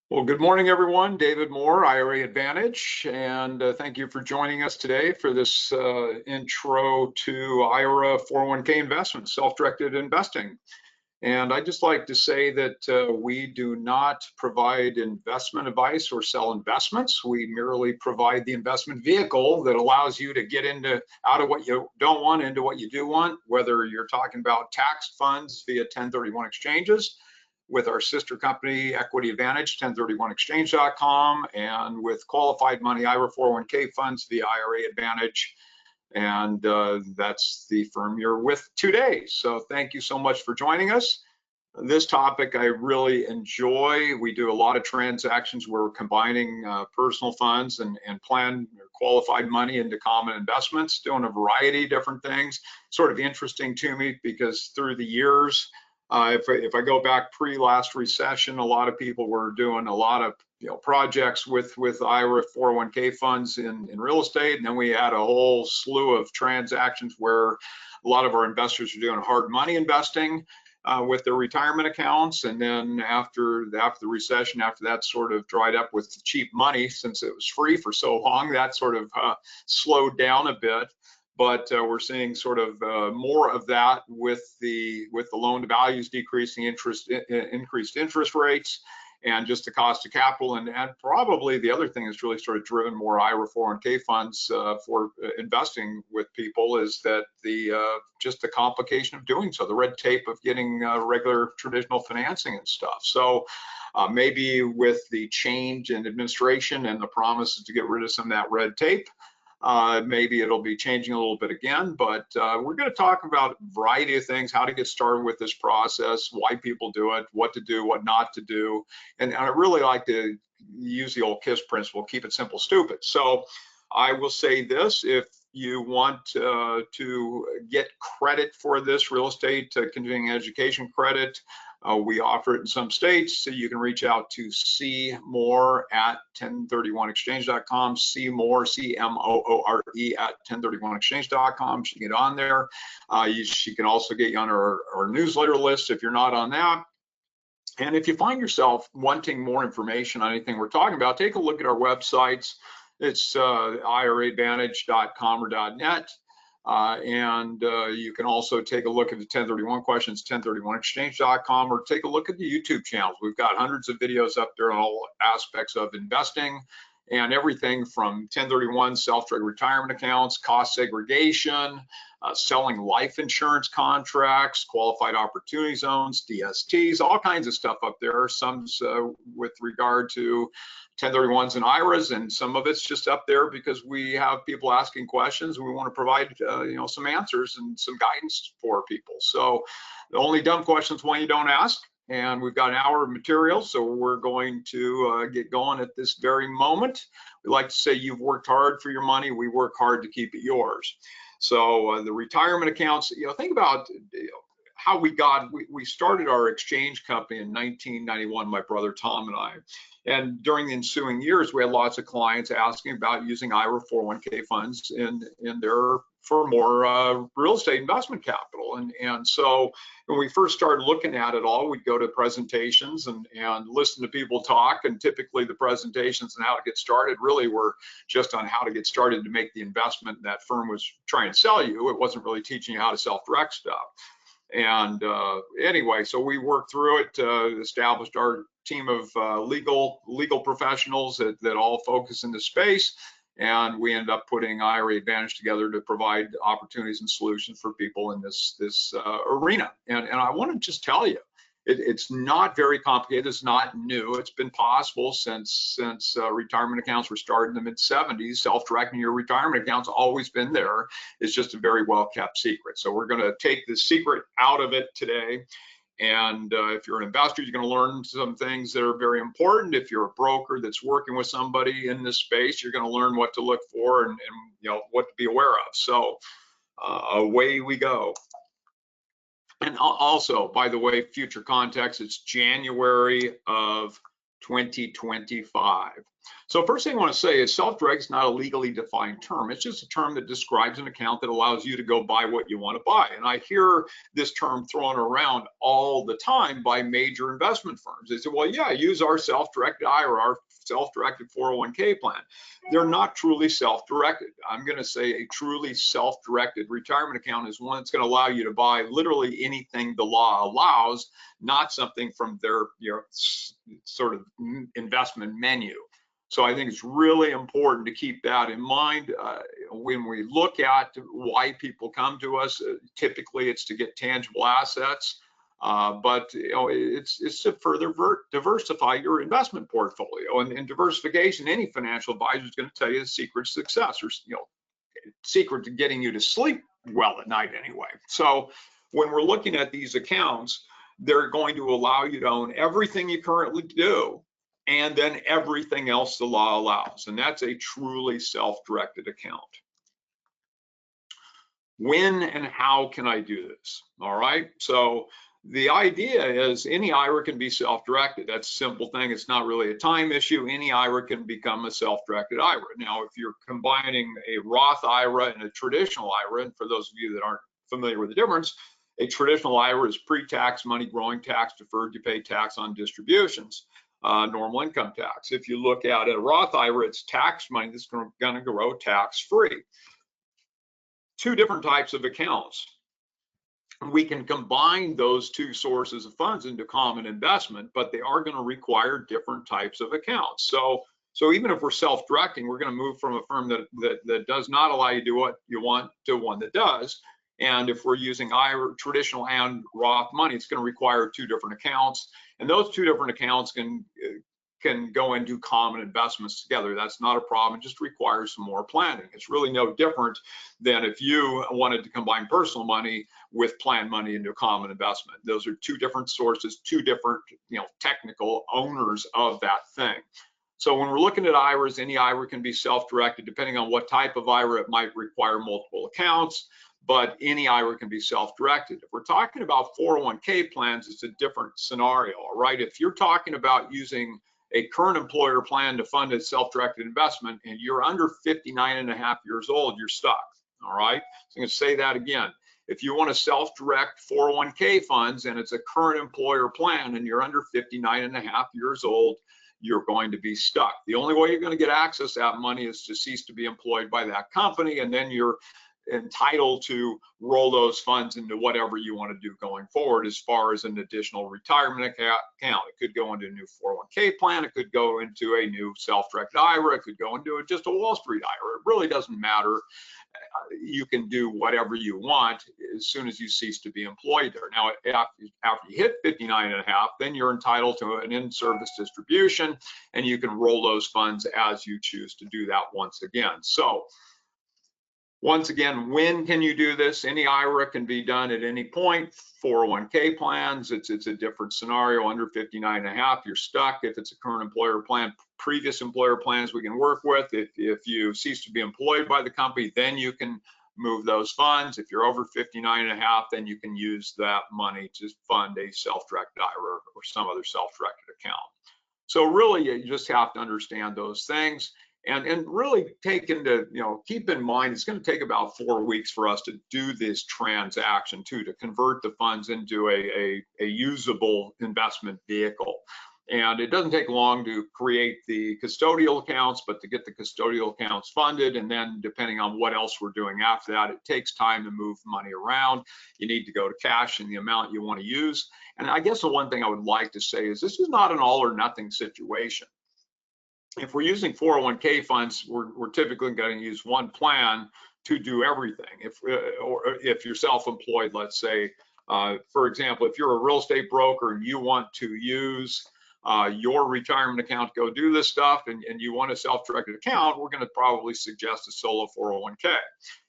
Well, good morning, everyone. David Moore, IRA Advantage, and thank you for joining us today for this intro to IRA 401k investments, self-directed investing. And I'd just like to say that we do not provide investment advice or sell investments. We merely provide the investment vehicle that allows you to get out of what you don't want into what you do want, whether you're talking about tax funds via 1031 exchanges, with our sister company, Equity Advantage, 1031exchange.com, and with qualified money IRA 401k funds via IRA Advantage. And that's the firm you're with today. So thank you so much for joining us. This topic I really enjoy. We do a lot of transactions where we're combining personal funds and plan qualified money into common investments, doing a variety of different things. Sort of interesting to me because through the years, if I go back pre-last recession, a lot of people were doing a lot of projects with IRA 401k funds in real estate, and then we had a whole slew of transactions where a lot of our investors are doing hard money investing with their retirement accounts. And then after the recession, after that sort of dried up with cheap money, since it was free for so long, that sort of slowed down a bit. But we're seeing sort of more of that with the loan to values decreasing, increased interest rates, and just the cost of capital. And probably the other thing that's really sort of driven more IRA 401k funds for investing with people is that just the complication of doing so, the red tape of getting regular traditional financing and stuff. So maybe with the change in administration and the promises to get rid of some of that red tape, maybe it'll be changing a little bit again, but we're going to talk about a variety of things, how to get started with this process, why people do it, what to do, what not to do. And I really like to use the old KISS principle, keep it simple, stupid. So I will say this: if you want to get credit for this real estate continuing education credit, we offer it in some states, so you can reach out to cmoore at 1031exchange.com, cmoore, C-M-O-O-R-E at 1031exchange.com. She can get on there. She can also get you on our newsletter list if you're not on that. And if you find yourself wanting more information on anything we're talking about, take a look at our websites. It's iraadvantage.com or .net. And you can also take a look at the 1031 questions, 1031exchange.com, or take a look at the YouTube channels. We've got hundreds of videos up there on all aspects of investing and everything from 1031 self-directed retirement accounts, cost segregation, selling life insurance contracts, qualified opportunity zones, DSTs, all kinds of stuff up there. Some's with regard to 1031s and IRAs, and some of it's just up there because we have people asking questions. We want to provide some answers and some guidance for people. So the only dumb questions one you don't ask. And we've got an hour of material, so we're going to get going at this very moment. We like to say you've worked hard for your money. We work hard to keep it yours. So the retirement accounts, think about how we started our exchange company in 1991, my brother Tom and I. And during the ensuing years, we had lots of clients asking about using IRA 401k funds for more real estate investment capital. And so when we first started looking at it all, we'd go to presentations and listen to people talk. And typically the presentations and how to get started really were just on how to get started to make the investment that firm was trying to sell you. It wasn't really teaching you how to self-direct stuff. And anyway, so we worked through it, established our team of legal professionals that all focus in this space, and we ended up putting IRA Advantage together to provide opportunities and solutions for people in this arena. And I want to just tell you, it's not very complicated. It's not new. It's been possible since retirement accounts were started in the mid-70s. Self-directing your retirement account's always been there. It's just a very well-kept secret. So we're going to take the secret out of it today. And if you're an investor, you're going to learn some things that are very important. If you're a broker that's working with somebody in this space, you're going to learn what to look for and what to be aware of. So away we go. And also, by the way, future context, it's January of 2025. So first thing I want to say is self-direct is not a legally defined term. It's just a term that describes an account that allows you to go buy what you want to buy. And I hear this term thrown around all the time by major investment firms. They say, well, yeah, use our self-directed IRA, our self-directed 401k plan. They're not truly self-directed. I'm going to say a truly self-directed retirement account is one that's going to allow you to buy literally anything the law allows, not something from their sort of investment menu. So I think it's really important to keep that in mind when we look at why people come to us. Typically, it's to get tangible assets, but it's to further diversify your investment portfolio. And diversification, any financial advisor is going to tell you the secret to success, or secret to getting you to sleep well at night anyway. So when we're looking at these accounts, they're going to allow you to own everything you currently do, and then everything else the law allows. And that's a truly self-directed account. When and how can I do this? All right. So the idea is any IRA can be self-directed. That's a simple thing. It's not really a time issue. Any IRA can become a self-directed IRA. Now, if you're combining a Roth IRA and a traditional IRA, and for those of you that aren't familiar with the difference, a traditional IRA is pre-tax money, growing tax deferred. You pay tax on distributions. Normal income tax. If you look at a Roth IRA, it's tax money that's going to grow tax-free. Two different types of accounts. We can combine those two sources of funds into common investment, but they are going to require different types of accounts. So even if we're self-directing, we're going to move from a firm that does not allow you to do what you want to one that does. And if we're using IRA, traditional and Roth money, it's going to require two different accounts. And those two different accounts can go into common investments together. That's not a problem. It just requires some more planning. It's really no different than if you wanted to combine personal money with planned money into a common investment. Those are two different sources, two different technical owners of that thing. So when we're looking at IRAs, any IRA can be self-directed. Depending on what type of IRA, it might require multiple accounts, but any IRA can be self-directed. If we're talking about 401k plans, it's a different scenario, right? If you're talking about using a current employer plan to fund a self-directed investment and you're under 59.5 years old, you're stuck, all right? So I'm going to say that again. If you want to self-direct 401k funds and it's a current employer plan and you're under 59.5 years old, you're going to be stuck. The only way you're going to get access to that money is to cease to be employed by that company, and then you're entitled to roll those funds into whatever you want to do going forward as far as an additional retirement account. It could go into a new 401k plan. It could go into a new self-directed IRA. It could go into just a Wall Street IRA. It really doesn't matter. You can do whatever you want as soon as you cease to be employed there. Now, after you hit 59.5, then you're entitled to an in-service distribution, and you can roll those funds as you choose to do that once again. So once again, when can you do this? Any IRA can be done at any point. 401k plans, it's a different scenario. Under 59.5, you're stuck. If it's a current employer plan, previous employer plans we can work with. If you cease to be employed by the company, then you can move those funds. If you're over 59.5, then you can use that money to fund a self-directed IRA or some other self-directed account. So really, you just have to understand those things. And really keep in mind, it's going to take about 4 weeks for us to do this transaction to convert the funds into a usable investment vehicle. And it doesn't take long to create the custodial accounts, but to get the custodial accounts funded, and then depending on what else we're doing after that, it takes time to move money around. You need to go to cash in the amount you want to use. And I guess the one thing I would like to say is this is not an all or nothing situation. If we're using 401k funds, we're typically going to use one plan to do everything. If you're self-employed, let's say, for example, if you're a real estate broker and you want to use your retirement account to go do this stuff, and you want a self-directed account, we're going to probably suggest a solo 401k.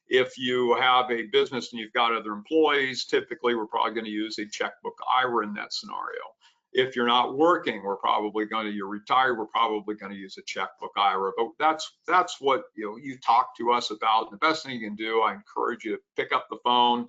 If you have a business and you've got other employees, typically we're probably going to use a checkbook IRA in that scenario. If you're not working, you're retired, we're probably going to use a checkbook IRA. But that's what you talk to us about. The best thing you can do, I encourage you to pick up the phone,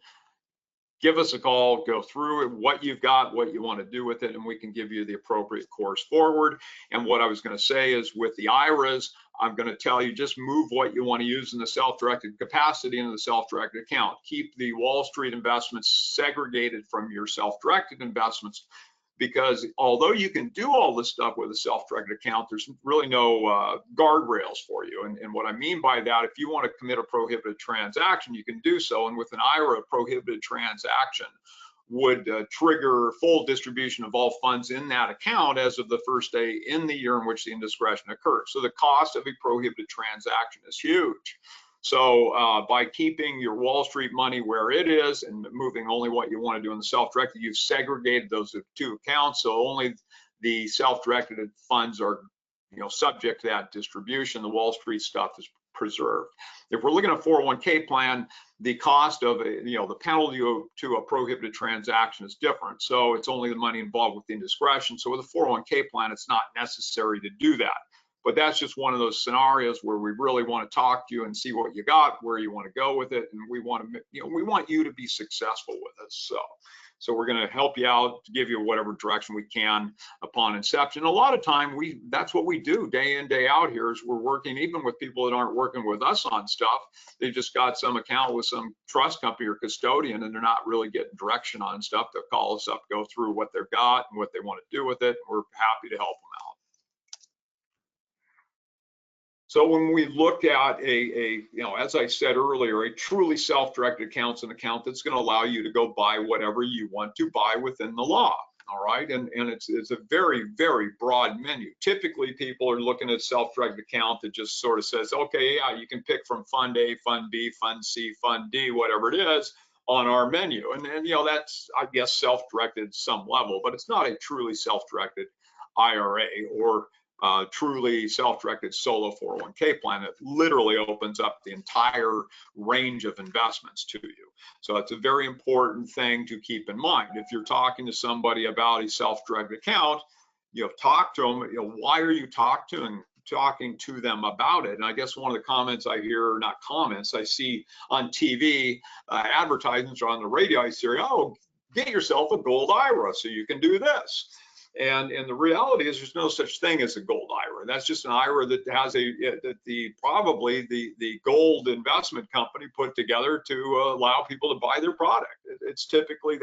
give us a call, go through it, what you've got, what you want to do with it, and we can give you the appropriate course forward. And what I was going to say is with the IRAs, I'm going to tell you just move what you want to use in the self-directed capacity into the self-directed account. Keep the Wall Street investments segregated from your self-directed investments, because although you can do all this stuff with a self-directed account, there's really no guardrails for you. And what I mean by that, if you want to commit a prohibited transaction, you can do so. And with an IRA, a prohibited transaction would trigger full distribution of all funds in that account as of the first day in the year in which the indiscretion occurs. So the cost of a prohibited transaction is huge. So by keeping your Wall Street money where it is and moving only what you want to do in the self-directed, you've segregated those two accounts. So only the self-directed funds are, subject to that distribution. The Wall Street stuff is preserved. If we're looking at a 401k plan, the cost of the penalty to a prohibited transaction is different. So it's only the money involved with the indiscretion. So with a 401k plan, it's not necessary to do that. But that's just one of those scenarios where we really want to talk to you and see what you got, where you want to go with it, and we want you to be successful with us. So we're going to help you out, to give you whatever direction we can upon inception. A lot of time that's what we do day in, day out here, is we're working even with people that aren't working with us on stuff. They just got some account with some trust company or custodian, and they're not really getting direction on stuff. They'll call us up, go through what they've got and what they want to do with it. We're happy to help them out. So when we look at as I said earlier, a truly self-directed account is an account that's going to allow you to go buy whatever you want to buy within the law. All right, and it's a very, very broad menu. Typically, people are looking at self-directed account that just sort of says, okay, yeah, you can pick from Fund A, Fund B, Fund C, Fund D, whatever it is on our menu. And that's, I guess, self-directed some level, but it's not a truly self-directed IRA or truly self-directed solo 401k plan that literally opens up the entire range of investments to you. So it's a very important thing to keep in mind. If you're talking to somebody about a self-directed account, talk to them, why are you talking to them about it? And I guess one of the comments I hear, not comments, I see on TV, advertisements or on the radio, I say, oh, get yourself a gold IRA so you can do this. And the reality is there's no such thing as a gold IRA. That's just an IRA that has probably the gold investment company put together to allow people to buy their product. It's typically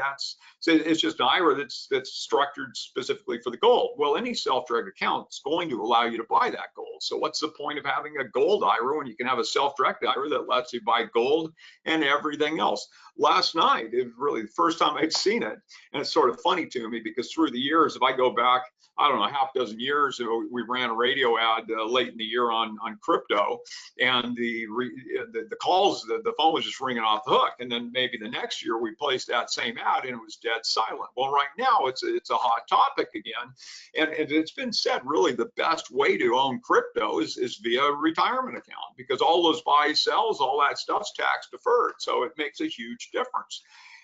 it's just an IRA that's structured specifically for the gold. Well, any self-directed account is going to allow you to buy that gold. So what's the point of having a gold IRA when you can have a self-directed IRA that lets you buy gold and everything else? Last night, it was really the first time I'd seen it, and it's sort of funny to me because through the years, if I go back, I don't know, half a dozen years, we ran a radio ad late in the year on crypto, and the calls, the phone was just ringing off the hook. And then maybe the next year we placed that same ad and it was dead silent. Well, right now it's a hot topic again, and it's been said really the best way to own crypto is via a retirement account, because all those buys, sells, all that stuff's tax deferred, so it makes a huge difference.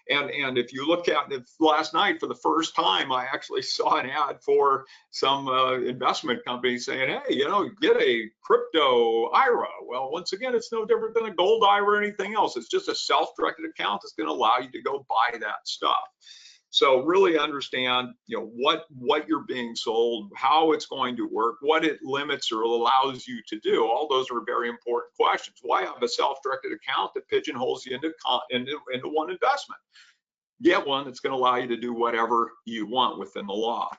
And if you look at it last night, for the first time, I actually saw an ad for some investment company saying, hey, get a crypto IRA. Well, once again, it's no different than a gold IRA or anything else. It's just a self-directed account that's going to allow you to go buy that stuff. So really understand, what you're being sold, how it's going to work, what it limits or allows you to do. All those are very important questions. Why have a self-directed account that pigeonholes you into one investment? Get one that's going to allow you to do whatever you want within the law.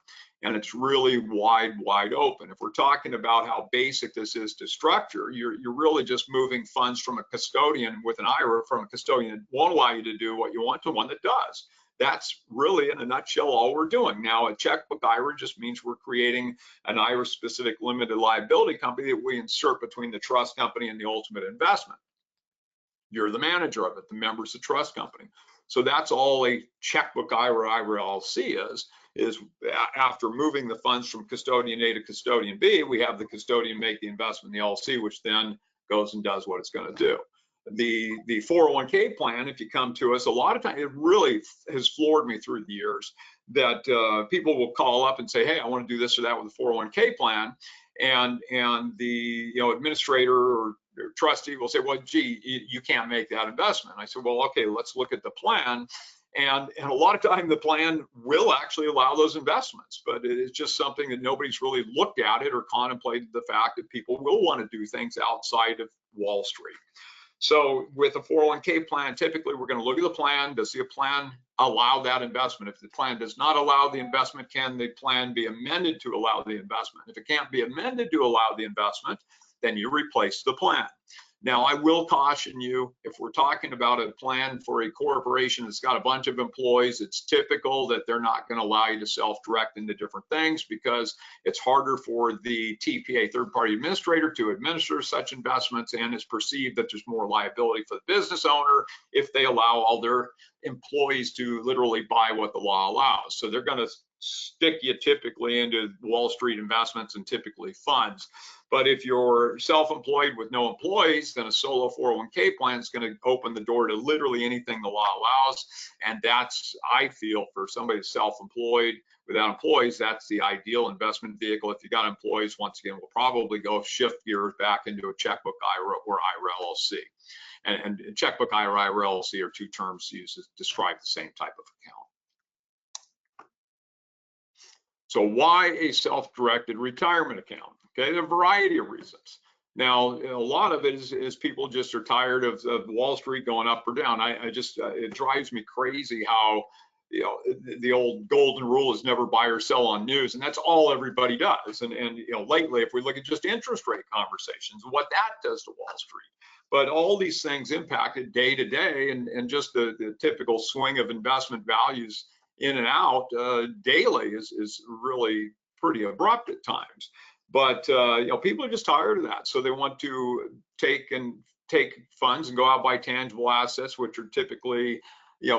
And it's really wide open. If we're talking about how basic this is to structure, you're really just moving funds from a custodian with an IRA from a custodian that won't allow you to do what you want to one that does. That's really, in a nutshell, all we're doing. Now, a checkbook IRA just means we're creating an IRA-specific limited liability company that we insert between the trust company and the ultimate investment. You're the manager of it. The member's the trust company. So that's all a checkbook IRA LLC is after moving the funds from custodian A to custodian B, we have the custodian make the investment in the LLC, which then goes and does what it's going to do. The 401k plan, if you come to us, a lot of times it really has floored me through the years that people will call up and say, hey, I want to do this or that with a 401k plan, and the administrator or trustee will say, well, gee, you can't make that investment. I said, well, okay, let's look at the plan. And a lot of time the plan will actually allow those investments, but it is just something that nobody's really looked at it or contemplated the fact that people will want to do things outside of Wall Street. So with a 401k plan, typically we're going to look at the plan. Does the plan allow that investment? If the plan does not allow the investment, can the plan be amended to allow the investment? If it can't be amended to allow the investment, then you replace the plan. Now, I will caution you, if we're talking about a plan for a corporation that's got a bunch of employees, it's typical that they're not going to allow you to self-direct into different things because it's harder for the TPA, third-party administrator, to administer such investments, and it's perceived that there's more liability for the business owner if they allow all their employees to literally buy what the law allows. So they're going to stick you typically into Wall Street investments and typically funds. But if you're self-employed with no employees, then a solo 401k plan is going to open the door to literally anything the law allows. And that's, I feel, for somebody who's self-employed without employees, that's the ideal investment vehicle. If you got employees, once again, we'll probably go shift gears back into a checkbook IRA or IRA LLC. And checkbook IRA, IRA LLC are two terms used to describe the same type of account. So why a self-directed retirement account? Okay, there are a variety of reasons. Now, a lot of it is people just are tired of Wall Street going up or down. It drives me crazy how, the old golden rule is never buy or sell on news, and that's all everybody does. And lately, if we look at just interest rate conversations, what that does to Wall Street. But all these things impacted day to day, and just the typical swing of investment values in and out daily is really pretty abrupt at times. But people are just tired of that, so they want to take funds and go out and buy tangible assets, which are typically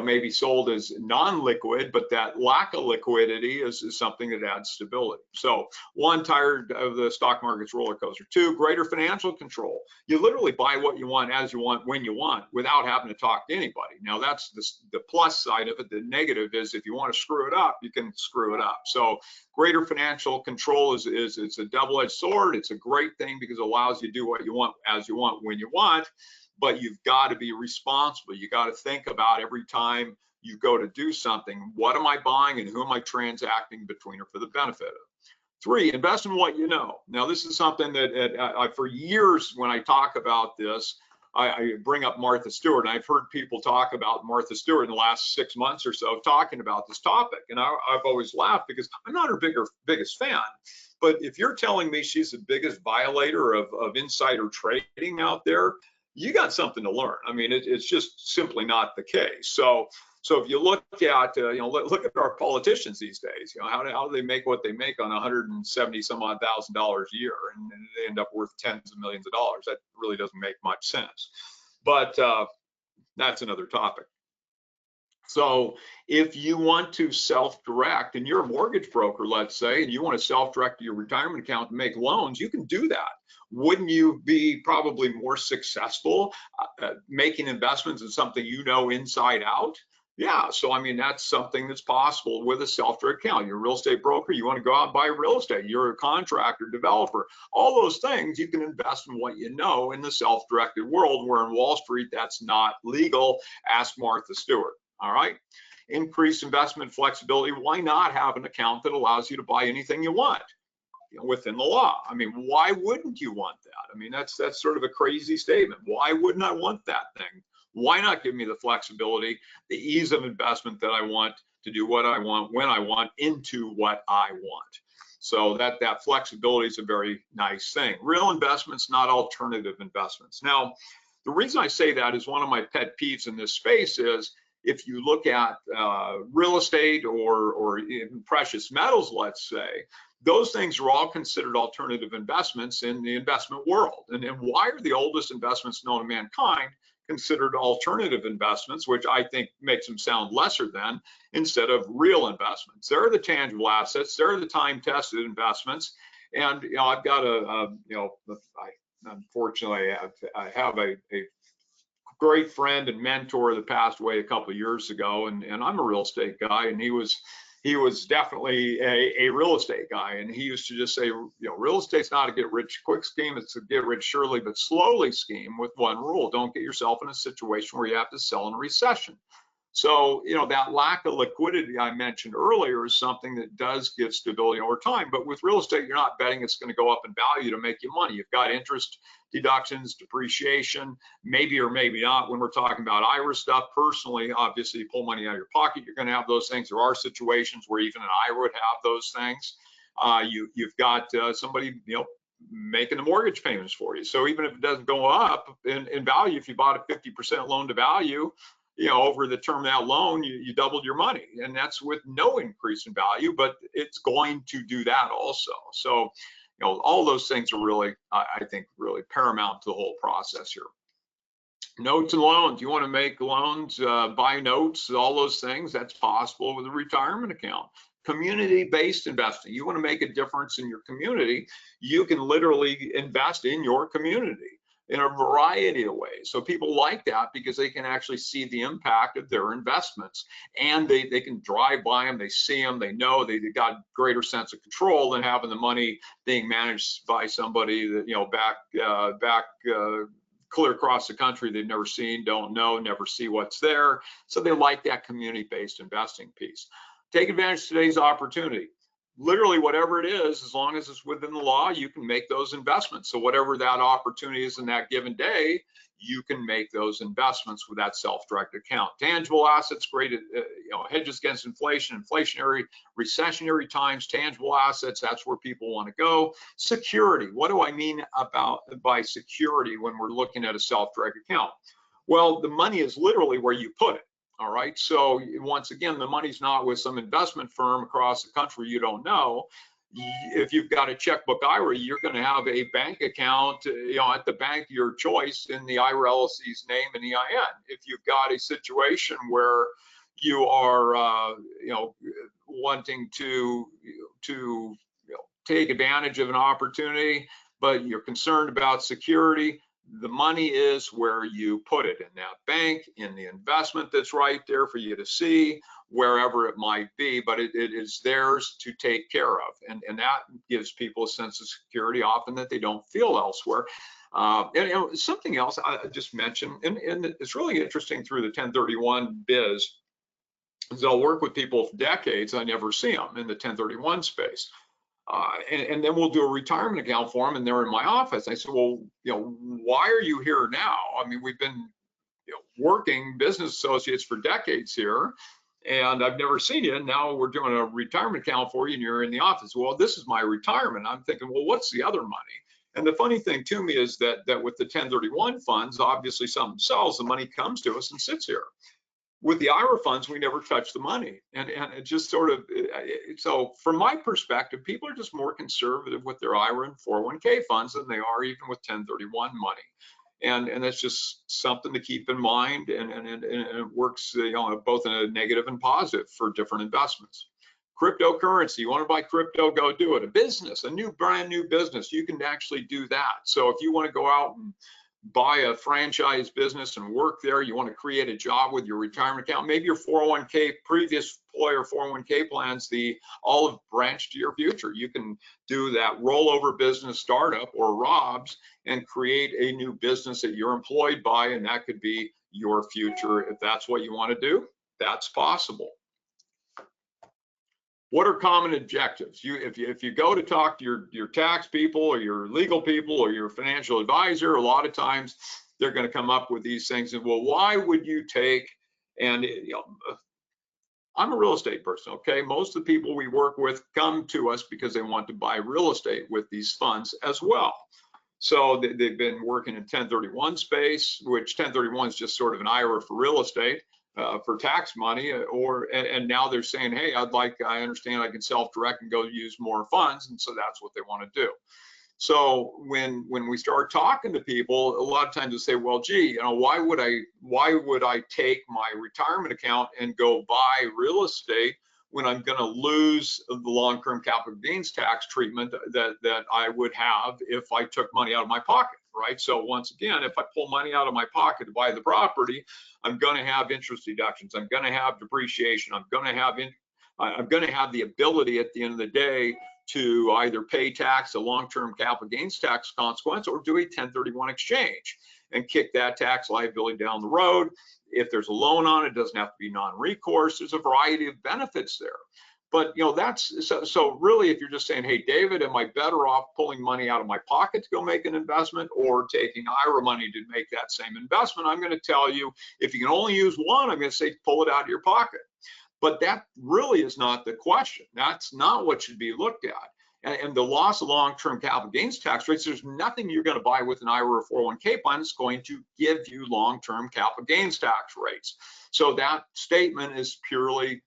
maybe sold as non-liquid, but that lack of liquidity is something that adds stability. So one, tired of the stock market's roller coaster. Two, greater financial control. You literally buy what you want, as you want, when you want, without having to talk to anybody. Now that's the plus side of it. The negative is if you want to screw it up, you can screw it up. So greater financial control is it's a double-edged sword. It's a great thing because it allows you to do what you want, as you want, when you want. But you've got to be responsible. You got to think about every time you go to do something, what am I buying and who am I transacting between or for the benefit of? Three, invest in what you know. Now, this is something that for years when I talk about this, I bring up Martha Stewart, and I've heard people talk about Martha Stewart in the last 6 months or so talking about this topic. And I've always laughed because I'm not her biggest fan. But if you're telling me she's the biggest violator of insider trading out there, you got something to learn. I mean, it's just simply not the case. So if you look at, look at our politicians these days, how do they make what they make on $170 some odd thousand a year, and they end up worth tens of millions of dollars? That really doesn't make much sense. But that's another topic. So if you want to self-direct, and you're a mortgage broker, let's say, and you want to self-direct your retirement account to make loans, you can do that. Wouldn't you be probably more successful making investments in something you know inside out? Yeah, so I mean, that's something that's possible with a self-direct account. You're a real estate broker, you want to go out and buy real estate. You're a contractor, developer, all those things, you can invest in what you know in the self-directed world, where in Wall Street, that's not legal. Ask Martha Stewart. All right, increased investment flexibility. Why not have an account that allows you to buy anything you want within the law? I mean, why wouldn't you want that? I mean, that's sort of a crazy statement. Why wouldn't I want that thing? Why not give me the flexibility, the ease of investment that I want to do what I want, when I want, into what I want? So that flexibility is a very nice thing. Real investments, not alternative investments. Now, the reason I say that is one of my pet peeves in this space is, if you look at real estate or even precious metals, let's say, those things are all considered alternative investments in the investment world. And why are the oldest investments known to mankind considered alternative investments, which I think makes them sound lesser than, instead of real investments? They're the tangible assets. They're the time-tested investments. And I've got unfortunately, I have a great friend and mentor that passed away a couple of years ago, and I'm a real estate guy, and he was definitely a real estate guy, and he used to just say, real estate's not a get rich quick scheme, it's a get rich surely but slowly scheme with one rule: don't get yourself in a situation where you have to sell in a recession. So, that lack of liquidity I mentioned earlier is something that does give stability over time. But with real estate, you're not betting it's going to go up in value to make you money. You've got interest deductions, depreciation, maybe or maybe not. When we're talking about IRA stuff, personally, obviously, you pull money out of your pocket, you're going to have those things. There are situations where even an IRA would have those things. You've got somebody, making the mortgage payments for you. So even if it doesn't go up in value, if you bought a 50% loan to value, over the term of that loan, you doubled your money, and that's with no increase in value, but it's going to do that also. So, all those things are really, I think, really paramount to the whole process here. Notes and loans. You want to make loans, buy notes, all those things. That's possible with a retirement account. Community-based investing. You want to make a difference in your community. You can literally invest in your community in a variety of ways. So people like that because they can actually see the impact of their investments, and they can drive by them, they see them, they know they got a greater sense of control than having the money being managed by somebody that, back clear across the country they've never seen, don't know, never see what's there. So they like that community-based investing piece. Take advantage of today's opportunity. Literally whatever it is, as long as it's within the law, you can make those investments. So whatever that opportunity is in that given day, you can make those investments with that self-directed account. Tangible assets, great, hedges against inflation, inflationary, recessionary times, tangible assets, that's where people want to go. Security, what do I mean by security when we're looking at a self-directed account? Well, the money is literally where you put it. All right, so once again, the money's not with some investment firm across the country you don't know. If you've got a checkbook IRA, you're going to have a bank account, at the bank of your choice in the IRA LLC's name and EIN. If you've got a situation where you are, wanting to take advantage of an opportunity, but you're concerned about security, the money is where you put it, in that bank, in the investment that's right there for you to see, wherever it might be, but it is theirs to take care of. And that gives people a sense of security often that they don't feel elsewhere. And something else I just mentioned, and it's really interesting through the 1031 biz, is I'll work with people for decades, I never see them in the 1031 space. And then we'll do a retirement account for them, and they're in my office. I said, well, why are you here now? I mean, we've been working business associates for decades here, and I've never seen you. And now we're doing a retirement account for you, and you're in the office. Well, this is my retirement. I'm thinking, well, what's the other money? And the funny thing to me is that with the 1031 funds, obviously something sells, the money comes to us and sits here. With the IRA funds, we never touch the money. And it just sort of, so from my perspective, people are just more conservative with their IRA and 401k funds than they are even with 1031 money. And that's just something to keep in mind. And it works, both in a negative and positive for different investments. Cryptocurrency, you want to buy crypto, go do it. A business, brand new business, you can actually do that. So if you want to go out and buy a franchise business and work there, you want to create a job with your retirement account, maybe your 401k, previous employer 401k plans, the olive branch to your future. You can do that rollover business startup or ROBS and create a new business that you're employed by, and that could be your future. If that's what you want to do, that's possible. What are common objectives? If you go to talk to your tax people or your legal people or your financial advisor, a lot of times they're going to come up with these things. And well, why would you take? And I'm a real estate person, okay? Most of the people we work with come to us because they want to buy real estate with these funds as well. So they've been working in 1031 space, which 1031 is just sort of an IRA for real estate. For tax money, and now they're saying, hey, I understand I can self-direct and go use more funds, and so that's what they want to do. So when we start talking to people, a lot of times they say, well, gee, why would I take my retirement account and go buy real estate when I'm going to lose the long-term capital gains tax treatment that I would have if I took money out of my pocket, right? So once again, if I pull money out of my pocket to buy the property, I'm going to have interest deductions. I'm going to have depreciation. I'm going to have the ability at the end of the day to either pay tax, a long-term capital gains tax consequence, or do a 1031 exchange. and kick that tax liability down the road. If there's a loan on it, it doesn't have to be non-recourse. There's a variety of benefits there. But that's so really, if you're just saying, hey, David, am I better off pulling money out of my pocket to go make an investment or taking IRA money to make that same investment? I'm going to tell you, if you can only use one, I'm going to say pull it out of your pocket. But that really is not the question. That's not what should be looked at. And the loss of long-term capital gains tax rates, there's nothing you're going to buy with an IRA or 401k plan that's going to give you long-term capital gains tax rates. So that statement is purely,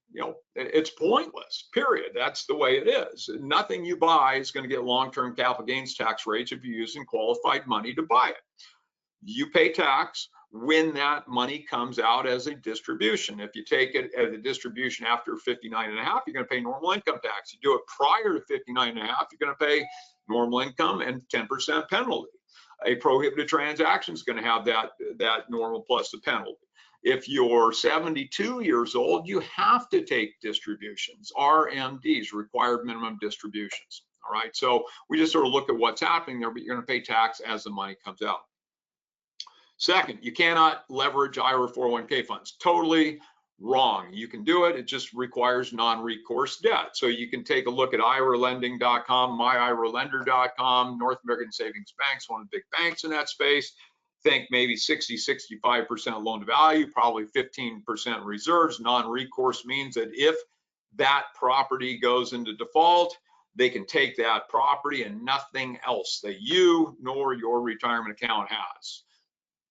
it's pointless, period. That's the way it is. Nothing you buy is going to get long-term capital gains tax rates if you're using qualified money to buy it. You pay tax when that money comes out as a distribution. If you take it as a distribution after 59.5, you're going to pay normal income tax. You do it prior to 59.5, you're going to pay normal income and 10% penalty. A prohibited transaction is going to have that normal plus the penalty. If you're 72 years old, you have to take distributions, RMDs, required minimum distributions. All right, so we just sort of look at what's happening there, but you're going to pay tax as the money comes out. Second, you cannot leverage IRA 401k funds. Totally wrong. You can do it. It just requires non-recourse debt. So you can take a look at IRAlending.com, myiralender.com, North American Savings Bank's one of the big banks in that space. Think maybe 60-65% loan to value, probably 15% reserves. Non-recourse means that if that property goes into default, they can take that property and nothing else that you nor your retirement account has.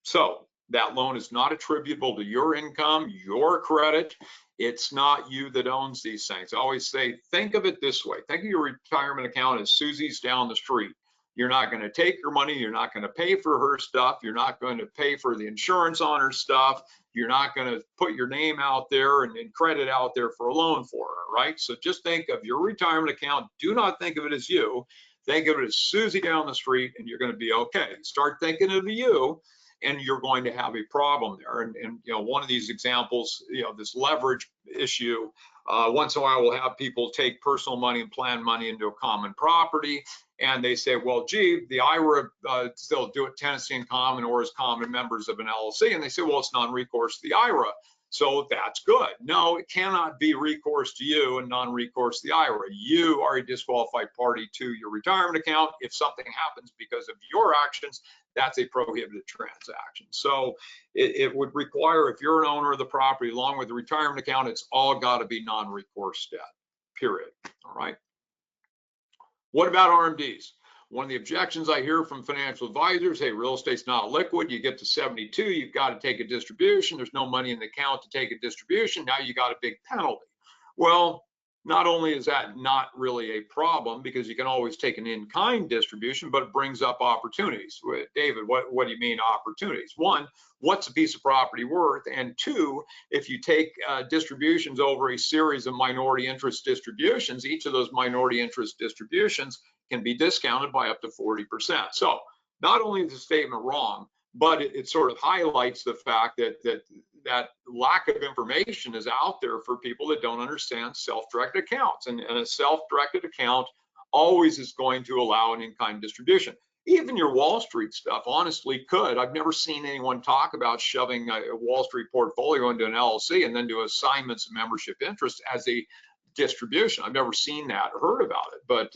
So that loan is not attributable to your income, your credit. It's not you that owns these things. I always say, think of it this way. Think of your retirement account as Susie's down the street. You're not going to take her money. You're not going to pay for her stuff. You're not going to pay for the insurance on her stuff. You're not going to put your name out there and credit out there for a loan for her, right? So just think of your retirement account. Do not think of it as you. Think of it as Susie down the street, and you're going to be okay. Start thinking of you, and you're going to have a problem there. And one of these examples, this leverage issue, once in a while we'll have people take personal money and plan money into a common property, and they say, well, gee, the IRA still do it tenancy in common or as common members of an LLC, and they say, well, it's non-recourse to the IRA, so that's good. No, it cannot be recourse to you and non-recourse to the IRA. You are a disqualified party to your retirement account. If something happens because of your actions, that's a prohibited transaction. So it would require, if you're an owner of the property along with the retirement account, it's all got to be non-recourse debt, period. All right. What about RMDs? One of the objections I hear from financial advisors, hey, real estate's not liquid. You get to 72, you've got to take a distribution. There's no money in the account to take a distribution. Now you got a big penalty. Well, not only is that not really a problem because you can always take an in-kind distribution, but it brings up opportunities. David, what do you mean opportunities? One, what's a piece of property worth? And two, if you take distributions over a series of minority interest distributions, each of those minority interest distributions can be discounted by up to 40%. So not only is the statement wrong, but it sort of highlights the fact that lack of information is out there for people that don't understand self-directed accounts. And a self-directed account always is going to allow an in-kind distribution. Even your Wall Street stuff honestly could. I've never seen anyone talk about shoving a Wall Street portfolio into an LLC and then do assignments of membership interest as a distribution. I've never seen that or heard about it, but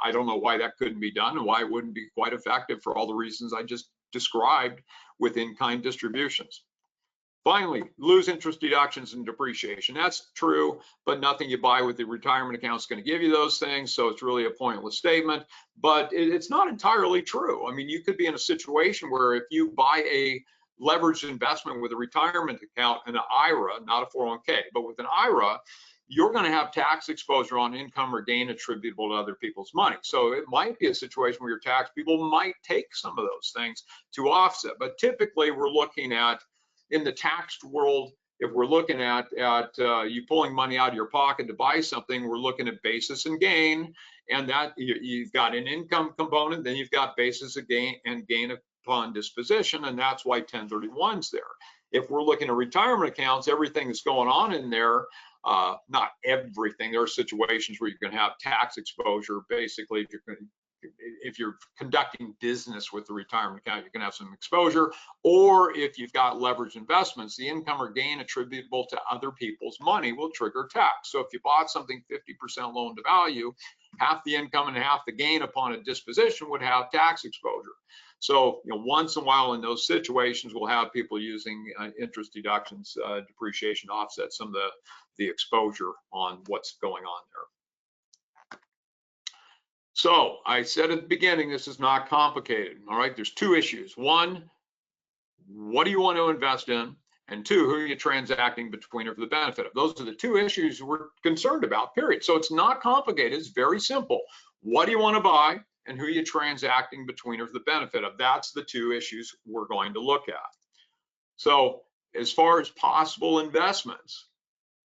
I don't know why that couldn't be done and why it wouldn't be quite effective for all the reasons I just described with in-kind distributions. Finally, lose interest deductions and depreciation. That's true, but nothing you buy with the retirement account is going to give you those things, so it's really a pointless statement, but it's not entirely true. I mean, you could be in a situation where if you buy a leveraged investment with a retirement account and an IRA, not a 401k, but with an IRA, you're going to have tax exposure on income or gain attributable to other people's money. So it might be a situation where your tax people might take some of those things to offset, but typically we're looking at, in the taxed world, if we're looking at you pulling money out of your pocket to buy something, we're looking at basis and gain, and that you've got an income component, then you've got basis of gain and gain upon disposition, and that's why 1031's there. If we're looking at retirement accounts, everything that's going on in there, not everything, there are situations where you can have tax exposure. Basically, if you're if you're conducting business with the retirement account, you can have some exposure. Or if you've got leveraged investments, the income or gain attributable to other people's money will trigger tax. So if you bought something 50% loan to value, half the income and half the gain upon a disposition would have tax exposure. So, once in a while in those situations, we'll have people using interest deductions, depreciation to offset some of the exposure on what's going on there. So I said at the beginning, this is not complicated. All right, there's two issues. One, what do you want to invest in? And two, who are you transacting between or for the benefit of? Those are the two issues we're concerned about, period. So it's not complicated, it's very simple. What do you want to buy and who are you transacting between or for the benefit of? That's the two issues we're going to look at. So as far as possible investments,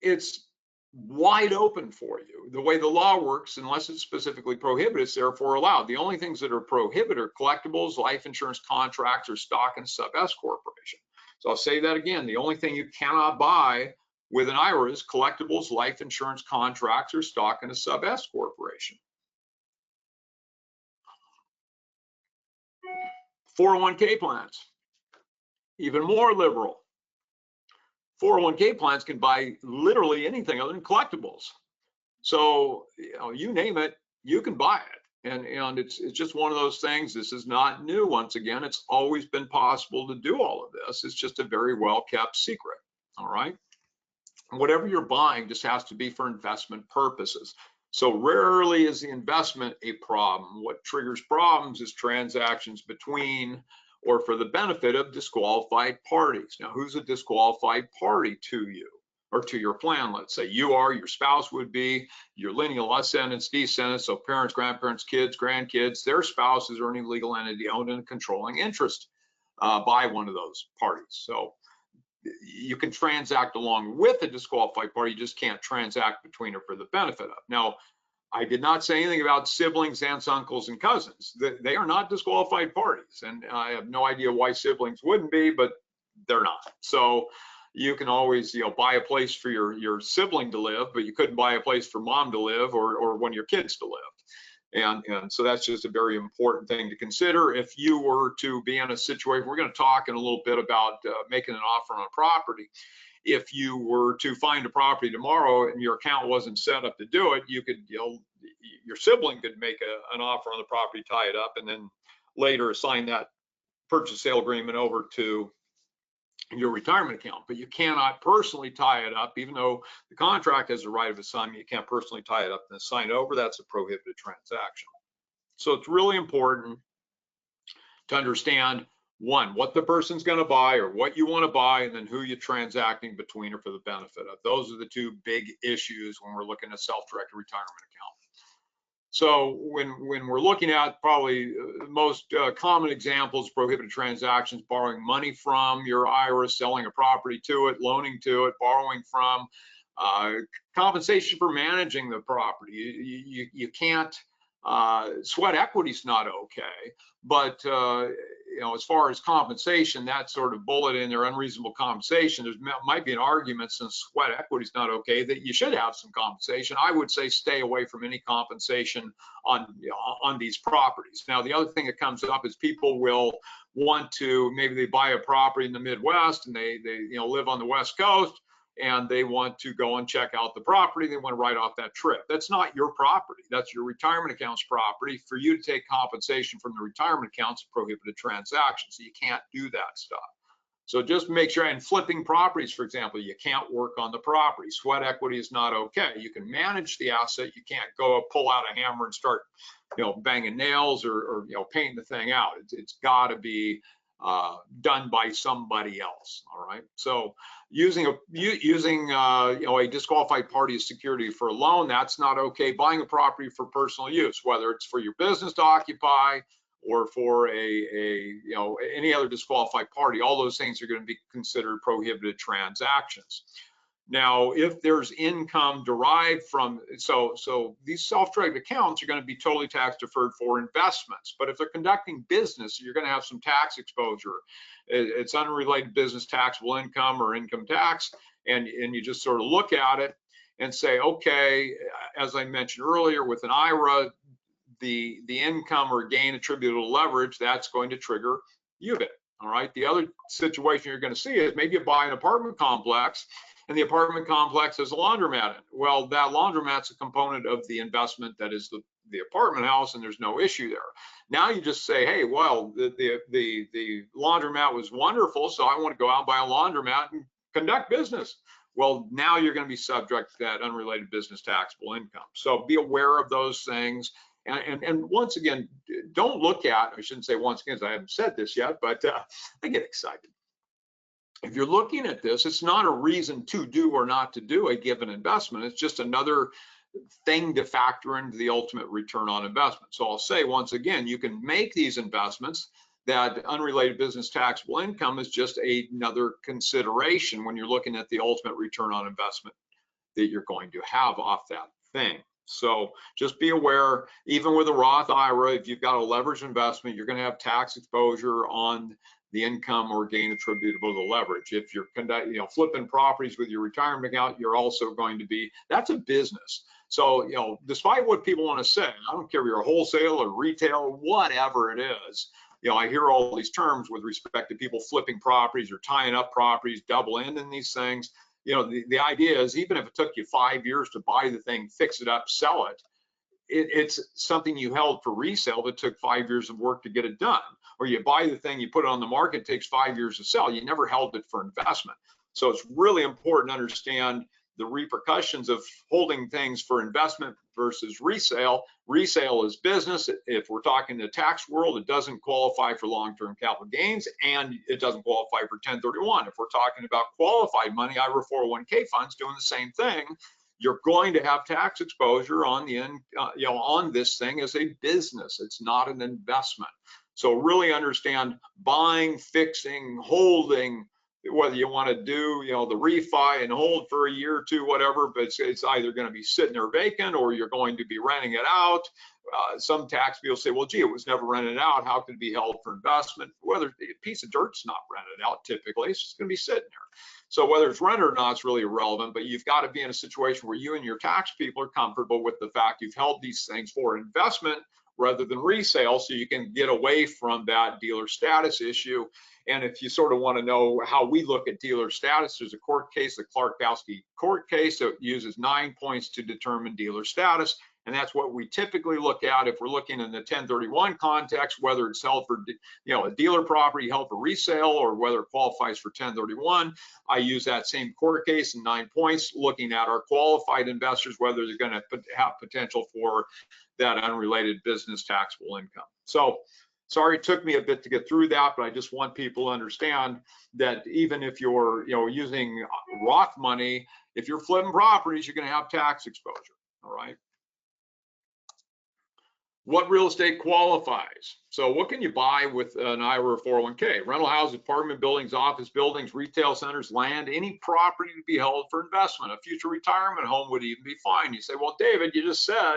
it's wide open for you. The way the law works, unless it's specifically prohibited, it's therefore allowed. The only things that are prohibited are collectibles, life insurance contracts, or stock and sub-S corporation. So I'll say that again. The only thing you cannot buy with an IRA is collectibles, life insurance contracts, or stock in a sub-S corporation. 401k plans, even more liberal. 401k plans can buy literally anything other than collectibles. So, you name it, you can buy it. And it's just one of those things. This is not new. Once again, it's always been possible to do all of this. It's just a very well kept secret. All right. Whatever you're buying just has to be for investment purposes. So rarely is the investment a problem. What triggers problems is transactions between or for the benefit of disqualified parties. Now, who's a disqualified party to you or to your plan? Let's say you are, your spouse would be, your lineal ascendants, descendants, so parents, grandparents, kids, grandkids, their spouses or any legal entity owned in a controlling interest by one of those parties. So you can transact along with a disqualified party, you just can't transact between or for the benefit of. Now, I did not say anything about siblings, aunts, uncles, and cousins. They are not disqualified parties, and I have no idea why siblings wouldn't be, but they're not. So you can always, buy a place for your sibling to live, but you couldn't buy a place for mom to live or one of your kids to live. And so that's just a very important thing to consider. If you were to be in a situation, we're going to talk in a little bit about making an offer on a property. If you were to find a property tomorrow and your account wasn't set up to do it, you could, your sibling could make an offer on the property, tie it up, and then later assign that purchase sale agreement over to your retirement account. But you cannot personally tie it up, even though the contract has the right of assignment. You can't personally tie it up and assign it over. That's a prohibited transaction. So it's really important to understand, one, what the person's going to buy or what you want to buy, and then who you're transacting between or for the benefit of. Those are the two big issues when we're looking at self-directed retirement account. So when we're looking at probably the most common examples, prohibited transactions, borrowing money from your IRA, selling a property to it, loaning to it, borrowing from, compensation for managing the property. You can't, sweat equity is not okay, but as far as compensation, that sort of bullet in there, unreasonable compensation, there might be an argument, since sweat equity is not okay, that you should have some compensation. I would say stay away from any compensation on these properties. Now, the other thing that comes up is people will want to, maybe they buy a property in the Midwest and they live on the West Coast, and they want to go and check out the property. They want to write off that trip. That's not your property. That's your retirement account's property. For you to take compensation from the retirement account's a prohibited transaction. So you can't do that stuff. So just make sure, and flipping properties, for example, you can't work on the property. Sweat equity is not okay. You can manage the asset. You can't go pull out a hammer and start, banging nails or painting the thing out. It's got to be done by somebody else. All right. So using a disqualified party as security for a loan, that's not okay. Buying a property for personal use, whether it's for your business to occupy or for any other disqualified party, all those things are going to be considered prohibited transactions. Now, if there's income derived from, so these self-directed accounts are going to be totally tax deferred for investments. But if they're conducting business, you're going to have some tax exposure. It's unrelated business taxable income or income tax, and you just sort of look at it and say, okay, as I mentioned earlier, with an IRA, the income or gain attributable to leverage, that's going to trigger UBIT. All right. The other situation you're going to see is maybe you buy an apartment complex, and the apartment complex has a laundromat in it. Well, that laundromat's a component of the investment that is the apartment house, and there's no issue there. Now you just say, hey, well, the laundromat was wonderful, so I want to go out and buy a laundromat and conduct business. Well, now you're going to be subject to that unrelated business taxable income. So be aware of those things. And once again, don't look at, I shouldn't say once again, because I haven't said this yet, but I get excited. If you're looking at this, it's not a reason to do or not to do a given investment. It's just another thing to factor into the ultimate return on investment. So I'll say once again, you can make these investments. That unrelated business taxable income is just another consideration when you're looking at the ultimate return on investment that you're going to have off that thing. So just be aware, even with a Roth IRA, if you've got a leveraged investment, you're going to have tax exposure on the income or gain attributable to leverage. If you're flipping properties with your retirement account, you're also going to be, that's a business. So, despite what people want to say, I don't care if you're a wholesale or retail, whatever it is, I hear all these terms with respect to people flipping properties or tying up properties, double ending these things. The idea is, even if it took you 5 years to buy the thing, fix it up, sell it, it's something you held for resale that took 5 years of work to get it done. Or you buy the thing, you put it on the market, it takes 5 years to sell. You never held it for investment. So it's really important to understand the repercussions of holding things for investment versus resale. Resale is business. If we're talking the tax world, it doesn't qualify for long-term capital gains, and it doesn't qualify for 1031. If we're talking about qualified money, IRA 401k funds doing the same thing, you're going to have tax exposure on the on this thing as a business. It's not an investment. So really understand buying, fixing, holding, whether you want to do the refi and hold for a year or two, whatever, but it's either going to be sitting there vacant or you're going to be renting it out. Some tax people say, well, gee, it was never rented out. How could it be held for investment? Whether a piece of dirt's not rented out typically, it's just going to be sitting there. So whether it's rented or not, it's really irrelevant, but you've got to be in a situation where you and your tax people are comfortable with the fact you've held these things for investment rather than resale, so you can get away from that dealer status issue. And if you sort of want to know how we look at dealer status, there's a court case, the Clark-Bowski court case, that uses 9 points to determine dealer status. And that's what we typically look at if we're looking in the 1031 context, whether it's held for, a dealer property held for resale or whether it qualifies for 1031. I use that same court case and 9 points, looking at our qualified investors, whether they're going to have potential for that unrelated business taxable income. So, sorry, it took me a bit to get through that, but I just want people to understand that even if you're, using Roth money, if you're flipping properties, you're going to have tax exposure. All right. What real estate qualifies? So what can you buy with an IRA 401k? Rental houses, apartment buildings, office buildings, retail centers, land, any property to be held for investment. A future retirement home would even be fine. You say, well, David, you just said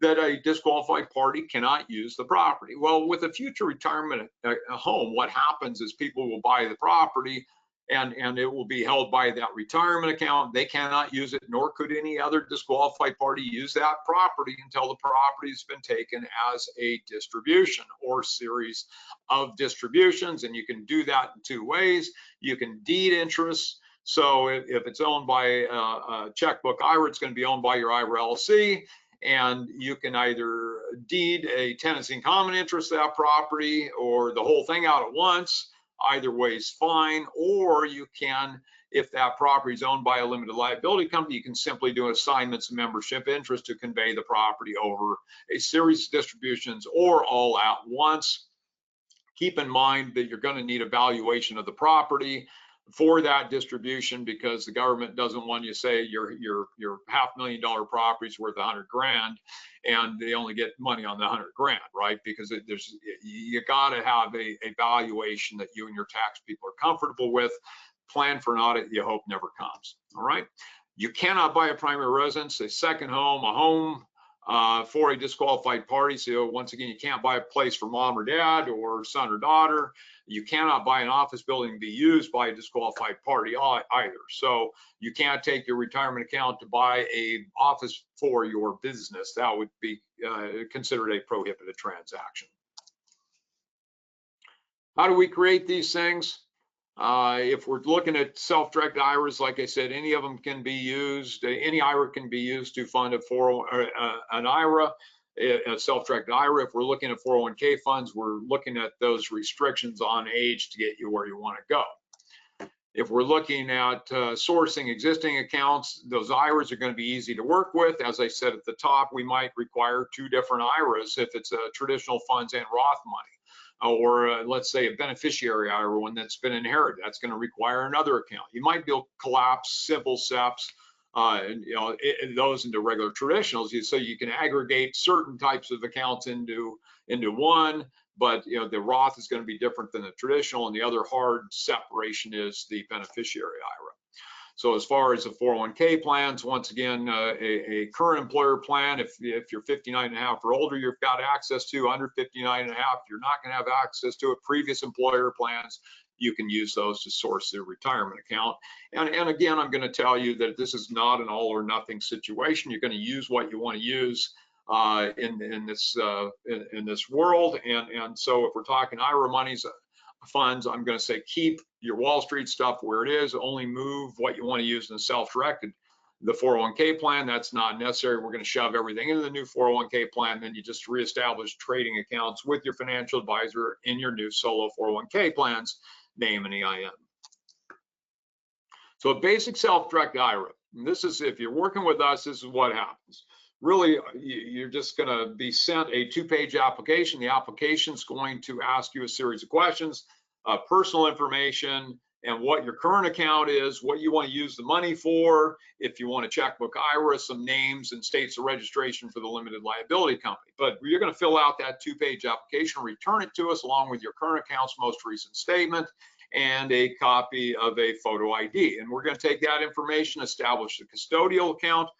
that a disqualified party cannot use the property. Well, with a future retirement home, what happens is people will buy the property and it will be held by that retirement account. They cannot use it, nor could any other disqualified party use that property until the property has been taken as a distribution or series of distributions. And you can do that in two ways. You can deed interest. So if it's owned by a checkbook IRA, it's going to be owned by your IRA LLC. And you can either deed a tenancy in common interest to that property or the whole thing out at once. Either way is fine. Or you can, if that property is owned by a limited liability company, you can simply do assignments of membership interest to convey the property over a series of distributions or all at once. Keep in mind that you're going to need a valuation of the property for that distribution, because the government doesn't want you to say your $500,000 property is worth 100 grand and they only get money on the 100 grand, right? Because you got to have a valuation that you and your tax people are comfortable with. Plan for an audit you hope never comes. All right. You cannot buy a primary residence, a second home, a home for a disqualified party. So once again, you can't buy a place for mom or dad or son or daughter. You cannot buy an office building to be used by a disqualified party either. So you can't take your retirement account to buy a office for your business. That would be considered a prohibited transaction. How do we create these things? If we're looking at self-directed IRAs, like I said, any of them can be used. Any IRA can be used to fund an IRA, a self-directed IRA. If we're looking at 401k funds, we're looking at those restrictions on age to get you where you want to go. If we're looking at sourcing existing accounts, those IRAs are going to be easy to work with. As I said at the top, we might require 2 different IRAs if it's a traditional funds and Roth money. Or let's say a beneficiary IRA, one that's been inherited, that's going to require another account. You might be able to collapse simple SEPs, those into regular traditionals, so you can aggregate certain types of accounts into one. But the Roth is going to be different than the traditional, and the other hard separation is the beneficiary IRA. So as far as the 401k plans, once again, a current employer plan, if you're 59 and a half or older, you've got access to. Under 59 and a half, you're not going to have access to it. Previous employer plans, you can use those to source their retirement account. And again, I'm going to tell you that this is not an all or nothing situation. You're going to use what you want to use in this world. And so if we're talking IRA monies, funds, I'm going to say keep your Wall Street stuff where it is. Only move what you want to use in self-directed. The 401k plan, that's not necessary. We're going to shove everything into the new 401k plan. Then you just reestablish trading accounts with your financial advisor in your new solo 401k plans, name and EIN. So a basic self-directed IRA. And this is, if you're working with us, this is what happens. Really, you're just going to be sent a 2-page application. The application is going to ask you a series of questions, personal information, and what your current account is, what you want to use the money for, if you want a checkbook IRA, some names and states of registration for the limited liability company. But you're going to fill out that 2-page application, return it to us along with your current account's most recent statement and a copy of a photo ID. And we're going to take that information, establish a custodial account.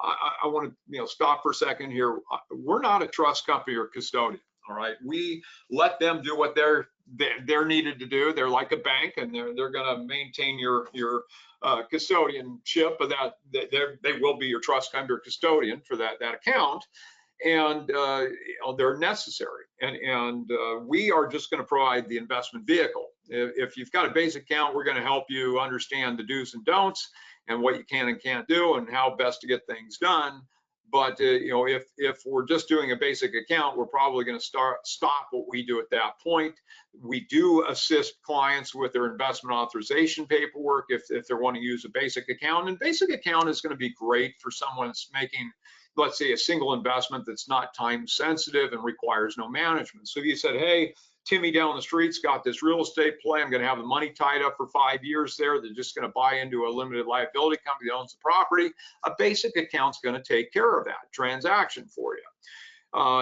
I want to stop for a second here. We're not a trust company or custodian. All right, we let them do what they're needed to do. They're like a bank, and they're going to maintain your custodianship, but they will be your trust company or custodian for that account, and they're necessary. And we are just going to provide the investment vehicle. If you've got a basic account, we're going to help you understand the do's and don'ts and what you can and can't do and how best to get things done. But if we're just doing a basic account, we're probably going to stop what we do at that point. We do assist clients with their investment authorization paperwork if they're wanting to use a basic account. And basic account is going to be great for someone that's making, let's say, a single investment that's not time sensitive and requires no management. So if you said, hey, Timmy down the street's got this real estate play. I'm going to have the money tied up for 5 years there. They're just going to buy into a limited liability company that owns the property. A basic account's going to take care of that transaction for you.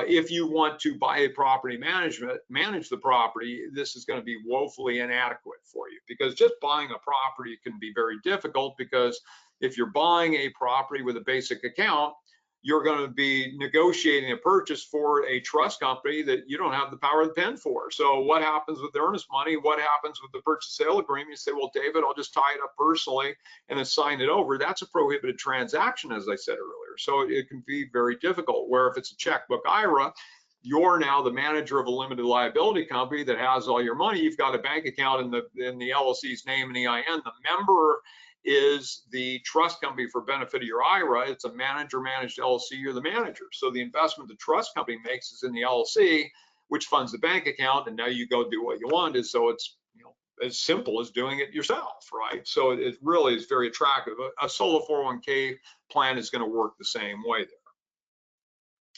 If you want to buy a property manage the property, this is going to be woefully inadequate for you, because just buying a property can be very difficult, because if you're buying a property with a basic account, you're going to be negotiating a purchase for a trust company that you don't have the power of the pen for. So what happens with the earnest money? What happens with the purchase sale agreement? You say, well, David, I'll just tie it up personally and then sign it over. That's a prohibited transaction, as I said earlier. So it can be very difficult, where if it's a checkbook IRA, you're now the manager of a limited liability company that has all your money. You've got a bank account in the LLC's name and EIN. The member is the trust company for benefit of your IRA. It's a manager-managed LLC. You're the manager. So the investment the trust company makes is in the LLC, which funds the bank account, and now you go do what you want. So it's as simple as doing it yourself, right? So it really is very attractive. A solo 401k plan is going to work the same way there.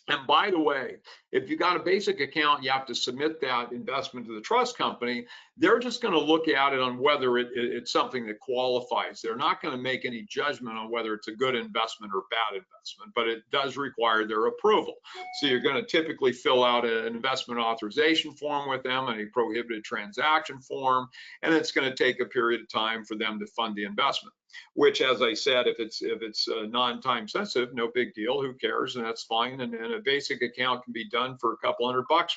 And by the way, if you got a basic account, you have to submit that investment to the trust company. They're just going to look at it on whether it's something that qualifies. They're not going to make any judgment on whether it's a good investment or bad investment, but it does require their approval. So you're going to typically fill out an investment authorization form with them and a prohibited transaction form, and it's going to take a period of time for them to fund the investment. which, as I said, if it's non-time sensitive, no big deal, who cares, and that's fine. And a basic account can be done for a couple $100 probably.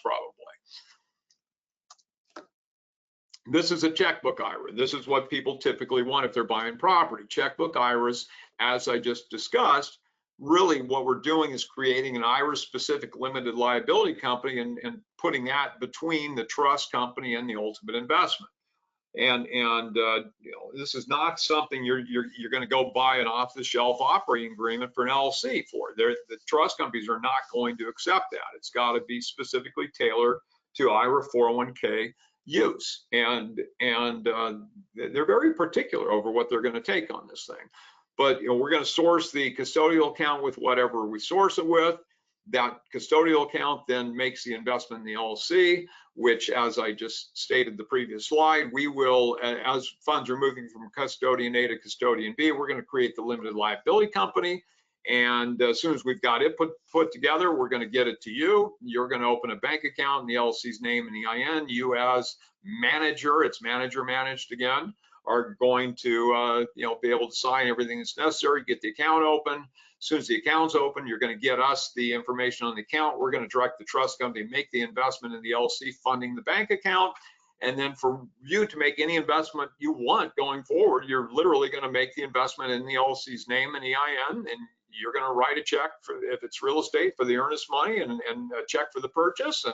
This is a checkbook IRA. This is what people typically want if they're buying property. Checkbook IRAs, as I just discussed, really what we're doing is creating an IRA-specific limited liability company and putting that between the trust company and the ultimate investment. And this is not something you're going to go buy an off-the-shelf operating agreement for an LLC for. The trust companies are not going to accept that. It's got to be specifically tailored to IRA 401k use, and they're very particular over what they're going to take on this thing. But we're going to source the custodial account with whatever we source it with. That custodial account then makes the investment in the LLC, which, as I just stated the previous slide, we will, as funds are moving from custodian A to custodian B, we're going to create the limited liability company. And as soon as we've got it put together, we're going to get it to you. You're going to open a bank account in the LLC's name and EIN. You, as manager, it's manager managed again, are going to be able to sign everything that's necessary, get the account open. As soon as the account's open, you're going to get us the information on the account. We're going to direct the trust company to make the investment in the LLC funding the bank account. And then for you to make any investment you want going forward, you're literally going to make the investment in the LLC's name and EIN, and you're going to write a check for, if it's real estate, for the earnest money, and a check for the purchase,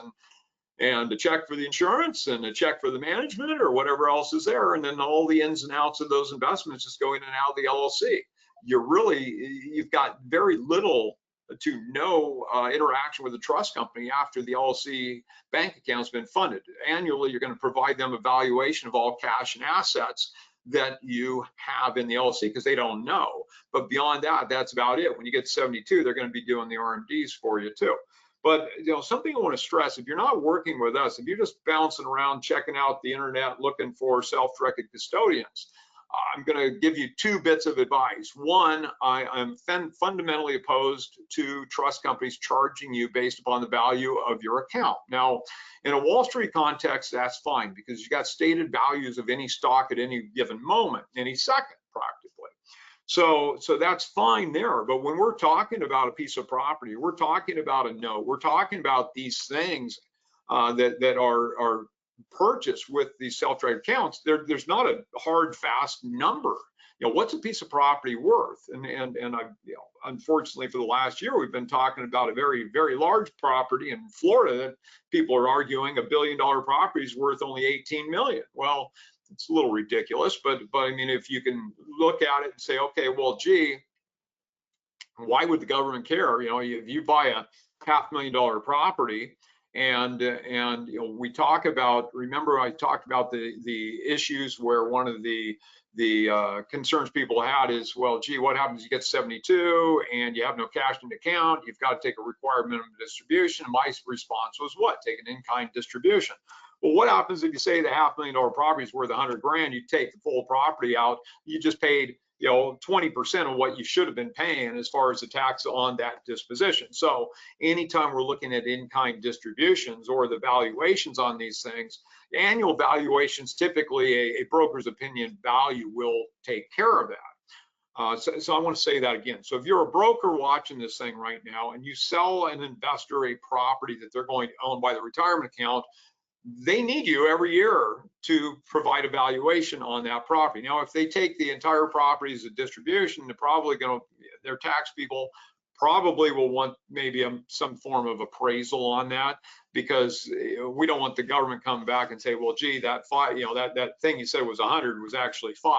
and a check for the insurance, and a check for the management, or whatever else is there. And then all the ins and outs of those investments just go in and out of the LLC. You've got very little to no interaction with the trust company after the LLC bank account's been funded. Annually, you're going to provide them a valuation of all cash and assets that you have in the LLC, because they don't know. But beyond that, that's about it. When you get to 72, they're going to be doing the RMDs for you too. But something I want to stress: if you're not working with us, if you're just bouncing around checking out the internet looking for self-directed custodians, I'm going to give you two bits of advice. One, I'm fundamentally opposed to trust companies charging you based upon the value of your account. Now, in a Wall Street context, that's fine, because you got stated values of any stock at any given moment, any second practically. So that's fine there. But when we're talking about a piece of property, we're talking about a note, we're talking about these things that are purchased with these self-directed accounts. There's not a hard, fast number. What's a piece of property worth? And I, unfortunately, for the last year, we've been talking about a very, very large property in Florida that people are arguing $1 billion property is worth only 18 million. Well, it's a little ridiculous, but I mean, if you can look at it and say, okay, well, gee, why would the government care? If you buy a $500,000 property, and we talk about, remember I talked about the issues where one of the concerns people had is, well, gee, what happens if you get 72 and you have no cash in the account? You've got to take a required minimum distribution. And my response was, what? Take an in-kind distribution. Well, what happens if you say the $500,000 property is worth 100 grand? You take the full property out, you just paid 20% of what you should have been paying as far as the tax on that disposition. So anytime we're looking at in-kind distributions or the valuations on these things, annual valuations, typically a broker's opinion value will take care of that. So I want to say that again. So if you're a broker watching this thing right now and you sell an investor a property that they're going to own by the retirement account, they need you every year to provide a valuation on that property. Now, if they take the entire property as a distribution, their tax people probably will want maybe some form of appraisal on that, because we don't want the government coming back and say, well, gee, that thing you said was 100 was actually 5.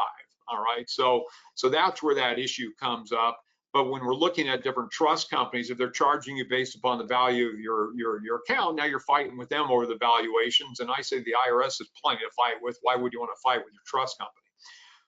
All right, so that's where that issue comes up. But when we're looking at different trust companies, if they're charging you based upon the value of your account, now you're fighting with them over the valuations. And I say the IRS has plenty to fight with. Why would you want to fight with your trust company?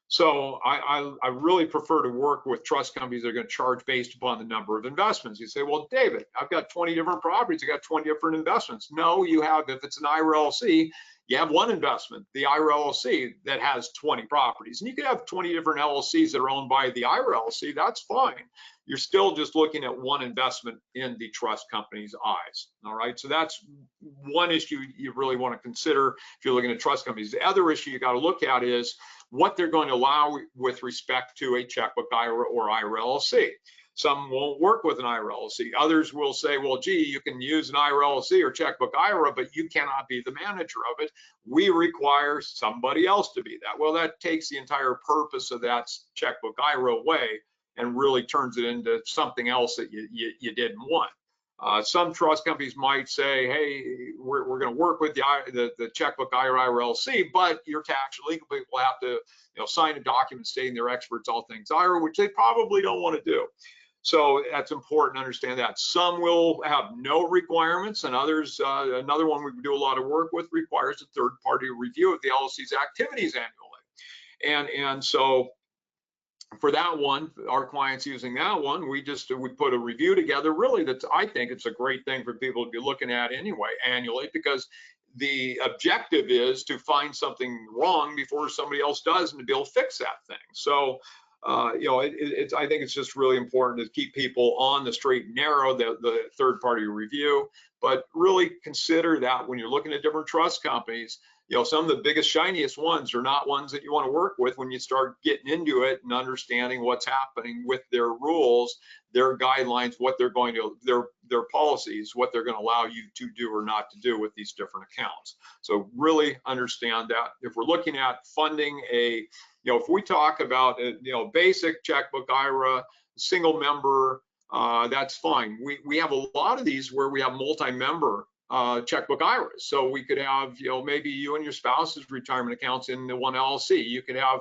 So I really prefer to work with trust companies that are going to charge based upon the number of investments. You say, well, David, I've got 20 different properties. I got 20 different investments. No, you have, if it's an IRA LLC, you have one investment, the IRA LLC, that has 20 properties. And you could have 20 different LLCs that are owned by the IRA LLC. That's fine. You're still just looking at one investment in the trust company's eyes. All right. So that's one issue you really want to consider if you're looking at trust companies. The other issue you got to look at is what they're going to allow with respect to a checkbook IRA or IRA LLC. Some won't work with an IRA LLC. Others will say, well, gee, you can use an IRA LLC or checkbook IRA, but you cannot be the manager of it. We require somebody else to be that. Well, that takes the entire purpose of that checkbook IRA away and really turns it into something else that you didn't want. Some trust companies might say, hey, we're going to work with the checkbook IRA LLC, but your tax or legal people have to sign a document stating they're experts all things IRA, which they probably don't want to do. So that's important to understand that. Some will have no requirements, and others, another one we do a lot of work with, requires a third-party review of the LLC's activities annually. And so for that one, our clients using that one, we put a review together. Really, I think it's a great thing for people to be looking at anyway annually, because the objective is to find something wrong before somebody else does and to be able to fix that thing. So I think it's just really important to keep people on the straight and narrow, the third-party review, but really consider that when you're looking at different trust companies. Some of the biggest, shiniest ones are not ones that you want to work with when you start getting into it and understanding what's happening with their rules, their guidelines, what they're going to, their policies, what they're going to allow you to do or not to do with these different accounts. So really understand that. If we're looking at funding if we talk about basic checkbook IRA, single member, that's fine. We have a lot of these where we have multi-member checkbook IRAs. So we could have, maybe you and your spouse's retirement accounts in the one LLC. You could have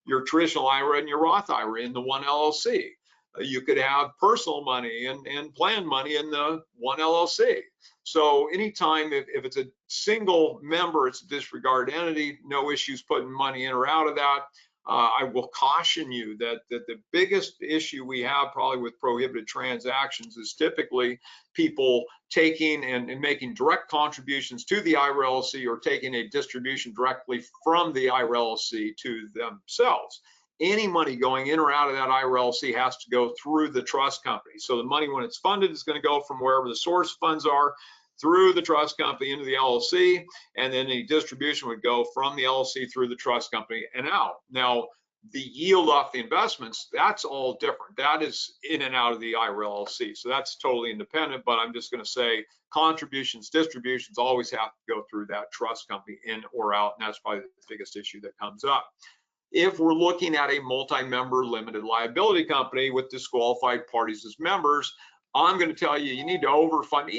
your traditional IRA and your Roth IRA in the one LLC. You could have personal money and planned money in the one LLC. So anytime if it's a single member, it's a disregarded entity, no issues putting money in or out of that. I will caution you that the biggest issue we have probably with prohibited transactions is typically people taking and making direct contributions to the IRA LLC or taking a distribution directly from the IRA LLC to themselves. Any money going in or out of that IRA LLC has to go through the trust company. So the money, when it's funded, is going to go from wherever the source funds are through the trust company into the LLC, and then the distribution would go from the LLC through the trust company and out. Now, the yield off the investments, that's all different. That is in and out of the IRA LLC. So that's totally independent, but I'm just going to say contributions, distributions always have to go through that trust company in or out, and that's probably the biggest issue that comes up. If we're looking at a multi-member limited liability company with disqualified parties as members, I'm going to tell you, you need to overfund.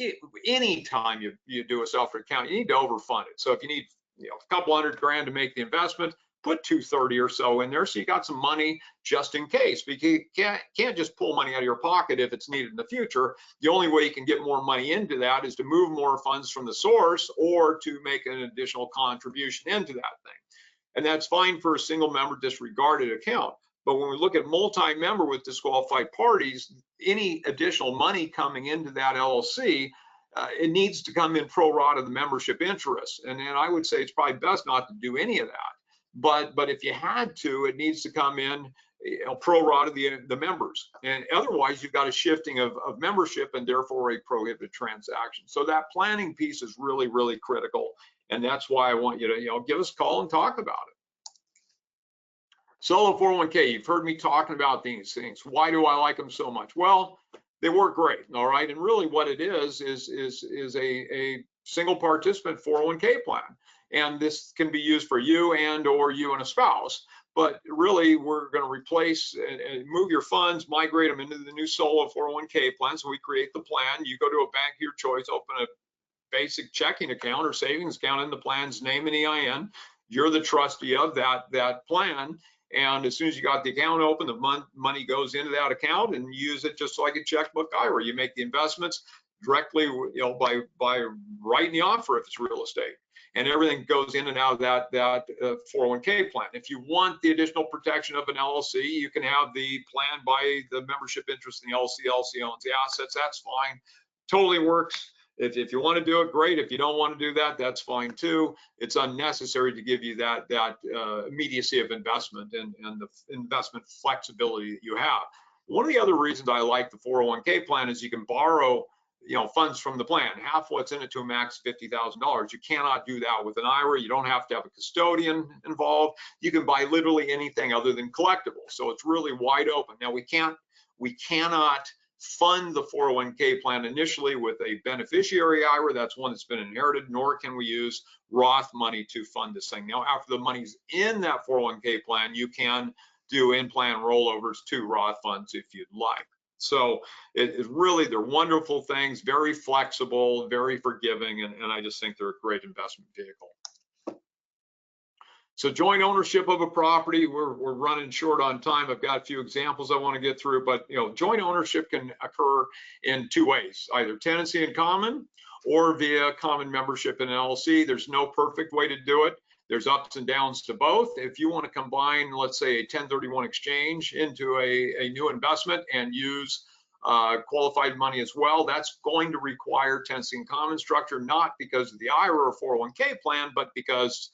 Anytime you do a self-account, you need to overfund it. So if you need a couple $100,000 to make the investment, put $230 or so in there, so you got some money just in case. Because you can't just pull money out of your pocket if it's needed in the future. The only way you can get more money into that is to move more funds from the source or to make an additional contribution into that thing. And that's fine for a single member disregarded account. But when we look at multi-member with disqualified parties, any additional money coming into that LLC, it needs to come in pro rata the membership interest. And I would say it's probably best not to do any of that. But if you had to, it needs to come in pro rata the members. And otherwise, you've got a shifting of membership and therefore a prohibited transaction. So that planning piece is really, really critical. And that's why I want you to give us a call and talk about it. Solo 401k, you've heard me talking about these things. Why do I like them so much? Well, they work great, all right? And really what it is a single participant 401k plan. And this can be used for you or you and a spouse. But really, we're going to replace and move your funds, migrate them into the new solo 401k plan. So we create the plan. You go to a bank of your choice, open a basic checking account or savings account in the plan's name and EIN. You're the trustee of that plan. And as soon as you got the account open, the money goes into that account and you use it just like a checkbook IRA. You make the investments directly, by writing the offer if it's real estate, and everything goes in and out of that 401k plan. If you want the additional protection of an LLC, you can have the plan by the membership interest in the LLC. LLC owns the assets. That's fine. Totally works. If you want to do it, great. If you don't want to do that, that's fine too. It's unnecessary to give you that immediacy of investment and the investment flexibility that you have. One of the other reasons I like the 401k plan is you can borrow funds from the plan, half what's in it to a max of $50,000. You cannot do that with an IRA. You don't have to have a custodian involved. You can buy literally anything other than collectibles. So it's really wide open. Now we cannot fund the 401k plan initially with a beneficiary IRA. That's one that's been inherited, nor can we use Roth money to fund this thing. Now, after the money's in that 401k plan, you can do in-plan rollovers to Roth funds if you'd like. So it really, they're wonderful things, very flexible, very forgiving, and I just think they're a great investment vehicle. So joint ownership of a property, we're running short on time. I've got a few examples I want to get through, but joint ownership can occur in two ways, either tenancy in common or via common membership in an LLC. There's no perfect way to do it. There's ups and downs to both. If you want to combine, let's say, a 1031 exchange into a new investment and use qualified money as well, that's going to require tenancy in common structure, not because of the IRA or 401k plan, but because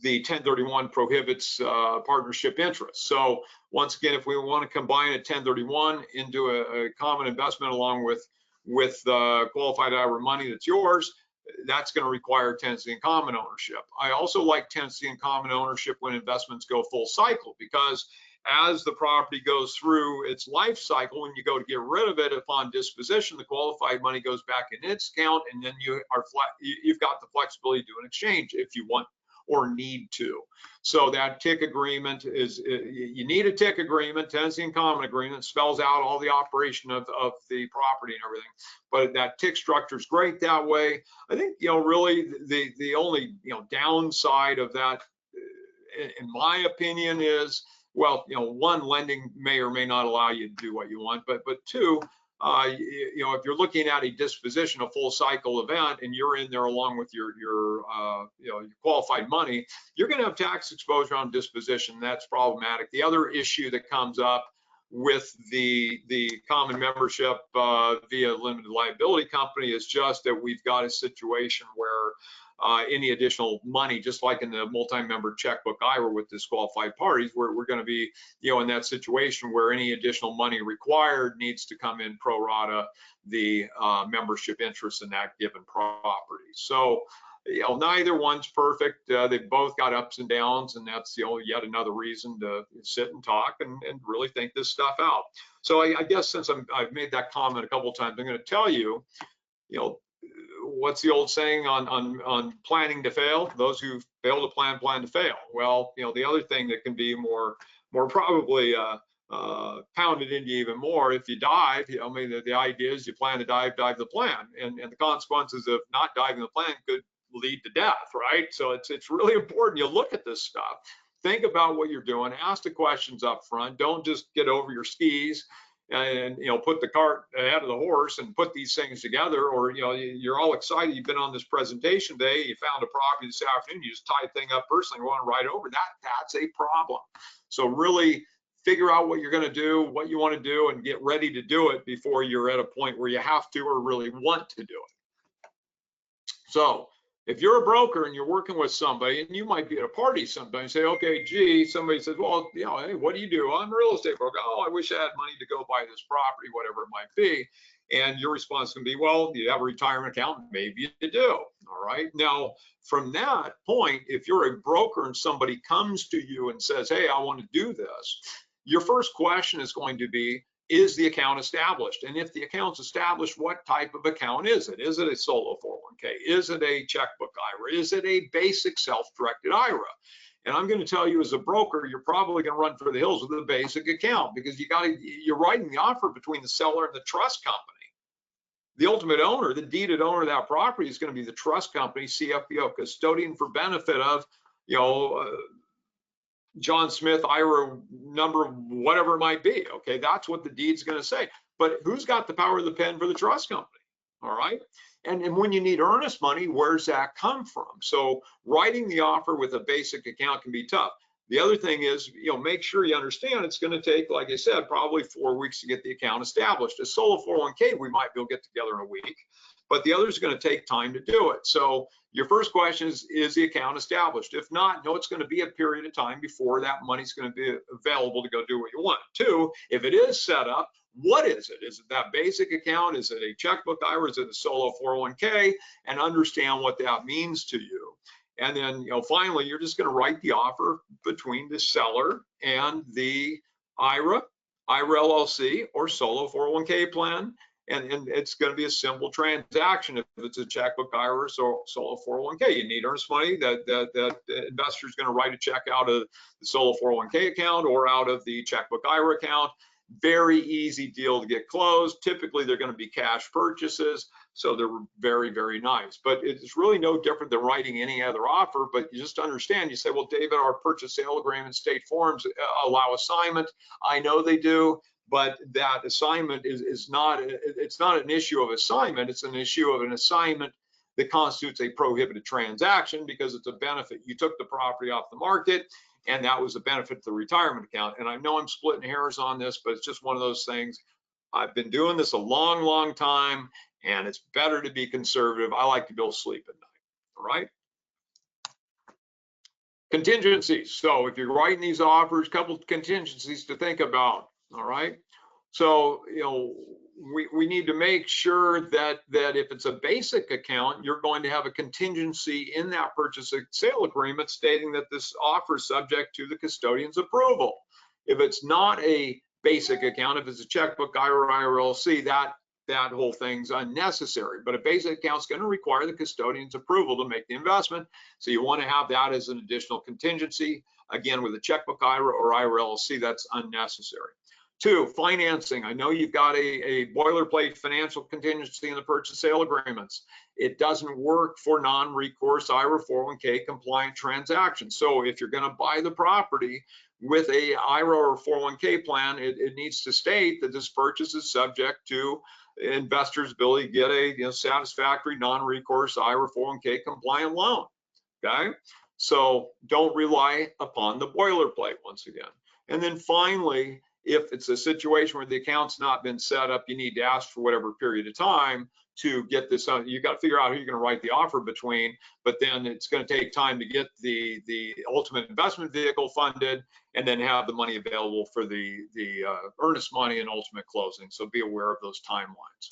the 1031 prohibits partnership interests. So once again, if we want to combine a 1031 into a common investment along with qualified IRA money that's yours, that's going to require tenancy in common ownership. I also like tenancy in common ownership when investments go full cycle, because as the property goes through its life cycle, when you go to get rid of it upon disposition, the qualified money goes back in its account, and then you've got the flexibility to do an exchange if you want or need to. So that TIC agreement is, you need a TIC agreement, tenancy in common agreement, spells out all the operation of the property and everything. But that TIC structure is great that way. I think, really the only, downside of that, in my opinion, is, well, one, lending may or may not allow you to do what you want, but two, if you're looking at a disposition, a full cycle event, and you're in there along with your qualified money, you're going to have tax exposure on disposition. That's problematic. The other issue that comes up with the common membership via limited liability company is just that we've got a situation where any additional money, just like in the multi-member checkbook IRA with disqualified parties, we're going to be, in that situation where any additional money required needs to come in pro rata the membership interest in that given property. So, neither one's perfect. They've both got ups and downs, and that's yet another reason to sit and talk and really think this stuff out. So I guess since I've made that comment a couple of times, I'm going to tell you, what's the old saying on planning to fail? Those who fail to plan to fail. Well, the other thing that can be more probably pounded into you even more, if you dive, the idea is you plan to dive the plan, and the consequences of not diving the plan could lead to death, right? So it's really important you look at this stuff, think about what you're doing, ask the questions up front, don't just get over your skis and put the cart ahead of the horse and put these things together, or you're all excited, you've been on this presentation day, you found a property this afternoon, you just tie a thing up personally, you want to ride over that's a problem. So really figure out what you're going to do, what you want to do, and get ready to do it before you're at a point where you have to or really want to do it. So if you're a broker and you're working with somebody, and you might be at a party sometime, say, okay, gee, somebody says, well, hey, what do you do? I'm a real estate broker. Oh, I wish I had money to go buy this property, whatever it might be. And your response can be, well, do you have a retirement account? Maybe you do. All right. Now, from that point, if you're a broker and somebody comes to you and says, hey, I want to do this, your first question is going to be, is the account established? And if the account's established, what type of account is it? Is it a solo 401k? Is it a checkbook IRA? Is it a basic self-directed IRA? And I'm going to tell you, as a broker, you're probably going to run for the hills with a basic account, because you're writing the offer between the seller and the trust company. The ultimate owner, the deeded owner of that property, is going to be the trust company, CFPO, custodian for benefit of, John Smith, IRA number, whatever it might be. Okay, that's what the deed's going to say. But who's got the power of the pen for the trust company? All right. And when you need earnest money, where's that come from? So writing the offer with a basic account can be tough. The other thing is, make sure you understand it's going to take, like I said, probably 4 weeks to get the account established. A solo 401k, we might be able to get together in a week. but the other is going to take time to do it. So your first question is the account established? If not, no, it's going to be a period of time before that money's going to be available to go do what you want. Two, if it is set up, what is it? Is it that basic account? Is it a checkbook IRA? Is it a solo 401k? And understand what that means to you. And then, finally, you're just going to write the offer between the seller and the IRA LLC, or solo 401k plan. And it's going to be a simple transaction. If it's a checkbook IRA or solo 401k, you need earnest money. That investor is going to write a check out of the solo 401k account or out of the checkbook IRA account. Very easy deal to get closed. Typically, they're going to be cash purchases, so they're very, very nice. But it's really no different than writing any other offer. But you just understand, you say, well, David, our purchase sale agreement state forms allow assignment. I know they do, but that assignment is not, it's not an issue of assignment. It's an issue of an assignment that constitutes a prohibited transaction because it's a benefit. You took the property off the market, and that was a benefit to the retirement account. And I know I'm splitting hairs on this, but it's just one of those things. I've been doing this a long, long time, and it's better to be conservative. I like to go sleep at night, all right? Contingencies. So if you're writing these offers, a couple of contingencies to think about, all right? So, we need to make sure that if it's a basic account, you're going to have a contingency in that purchase and sale agreement stating that this offer is subject to the custodian's approval. If it's not a basic account, if it's a checkbook IRA LLC, that whole thing's unnecessary. But a basic account is going to require the custodian's approval to make the investment. So you want to have that as an additional contingency. Again, with a checkbook IRA or IRA LLC, that's unnecessary. Two, financing. I know you've got a boilerplate financial contingency in the purchase sale agreements. It doesn't work for non-recourse IRA 401k compliant transactions. So if you're going to buy the property with a IRA or 401k plan, it needs to state that this purchase is subject to investors' ability to get a satisfactory non-recourse IRA 401k compliant loan. Okay, so don't rely upon the boilerplate once again. And then finally, if it's a situation where the account's not been set up, you need to ask for whatever period of time to get this on. You got to figure out who you're going to write the offer between, but then it's going to take time to get the ultimate investment vehicle funded and then have the money available for the earnest money and ultimate closing. So be aware of those timelines.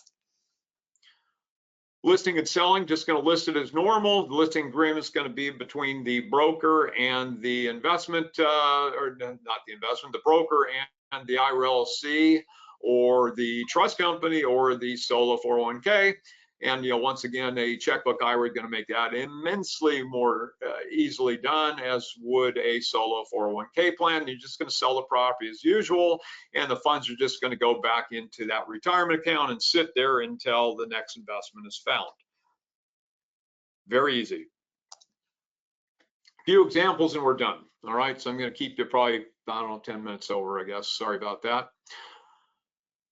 Listing and selling, just going to list it as normal. The listing agreement is going to be between the broker and the investment, or not the investment, the broker and the IRA LLC or the trust company or the solo 401k. And once again, a checkbook IRA is going to make that immensely more easily done, as would a solo 401k plan. You're just going to sell the property as usual, and the funds are just going to go back into that retirement account and sit there until the next investment is found. Very easy. A few examples and we're done. All right, so I'm going to keep you probably, I don't know, 10 minutes over, I guess. Sorry about that.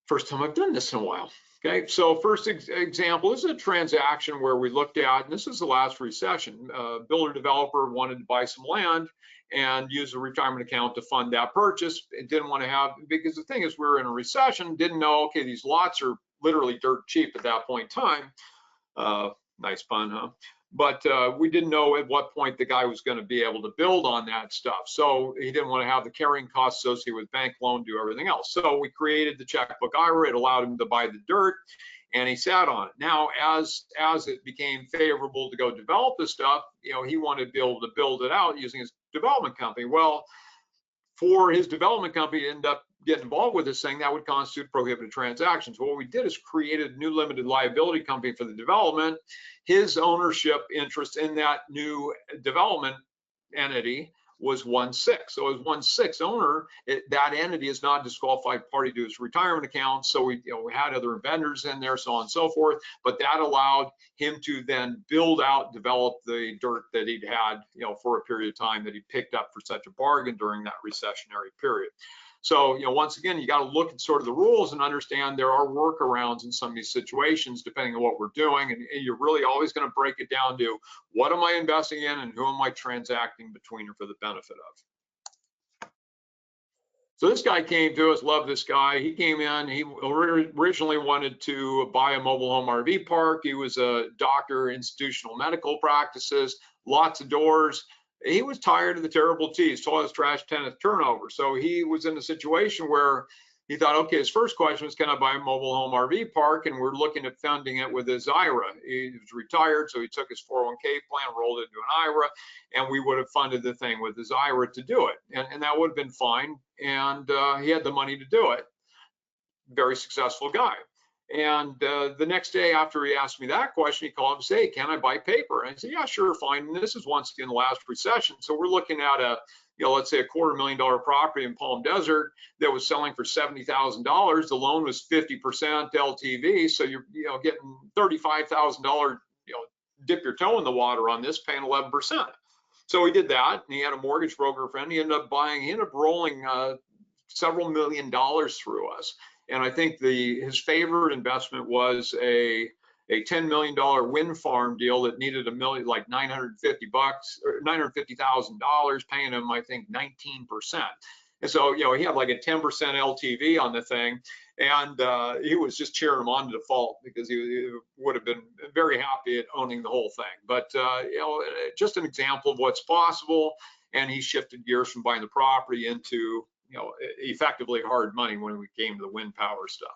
First time I've done this in a while. Okay, so first example, this is a transaction where we looked at, and this is the last recession, builder developer wanted to buy some land and use a retirement account to fund that purchase. It didn't want to have, because the thing is we were in a recession, didn't know, okay, these lots are literally dirt cheap at that point in time. Nice pun, huh? But we didn't know at what point the guy was going to be able to build on that stuff. So he didn't want to have the carrying costs associated with bank loan, do everything else. So we created the checkbook IRA. It allowed him to buy the dirt, and he sat on it. Now, as it became favorable to go develop this stuff, he wanted to be able to build it out using his development company. Well, for his development company to end up getting involved with this thing, that would constitute prohibited transactions. What we did is created a new limited liability company for the development. His ownership interest in that new development entity was 1/6. So as 1/6 owner, that entity is not a disqualified party to his retirement account. So we had other vendors in there, so on and so forth. But that allowed him to then build out, develop the dirt that he'd had, for a period of time that he picked up for such a bargain during that recessionary period. So, once again, you got to look at sort of the rules and understand there are workarounds in some of these situations depending on what we're doing. And you're really always going to break it down to what am I investing in and who am I transacting between or for the benefit of. So this guy came to us, loved this guy. He came in, he originally wanted to buy a mobile home RV park. He was a doctor, institutional medical practices, lots of doors. He was tired of the terrible T's, toilets, trash, tenant turnover. So he was in a situation where he thought, okay, his first question was, can I buy a mobile home RV park? And we're looking at funding it with his IRA. He was retired, so he took his 401k plan, rolled it into an IRA, and we would have funded the thing with his IRA to do it. And that would have been fine. And he had the money to do it. Very successful guy. And the next day after he asked me that question, he called and said, hey, can I buy paper? And I said, yeah, sure, fine. And this is once in the last recession. So we're looking at a, let's say a $250,000 property in Palm Desert that was selling for $70,000. The loan was 50% LTV. So you're, getting $35,000, dip your toe in the water on this, paying 11%. So he did that, and he had a mortgage broker friend. He ended up rolling several $1 million through us. And I think his favorite investment was a $10 million wind farm deal that needed like $950 or $950,000, paying him, I think, 19%. And so, he had like a 10% LTV on the thing, and he was just cheering him on to default because he would have been very happy at owning the whole thing. But, just an example of what's possible. And he shifted gears from buying the property into, effectively hard money when we came to the wind power stuff.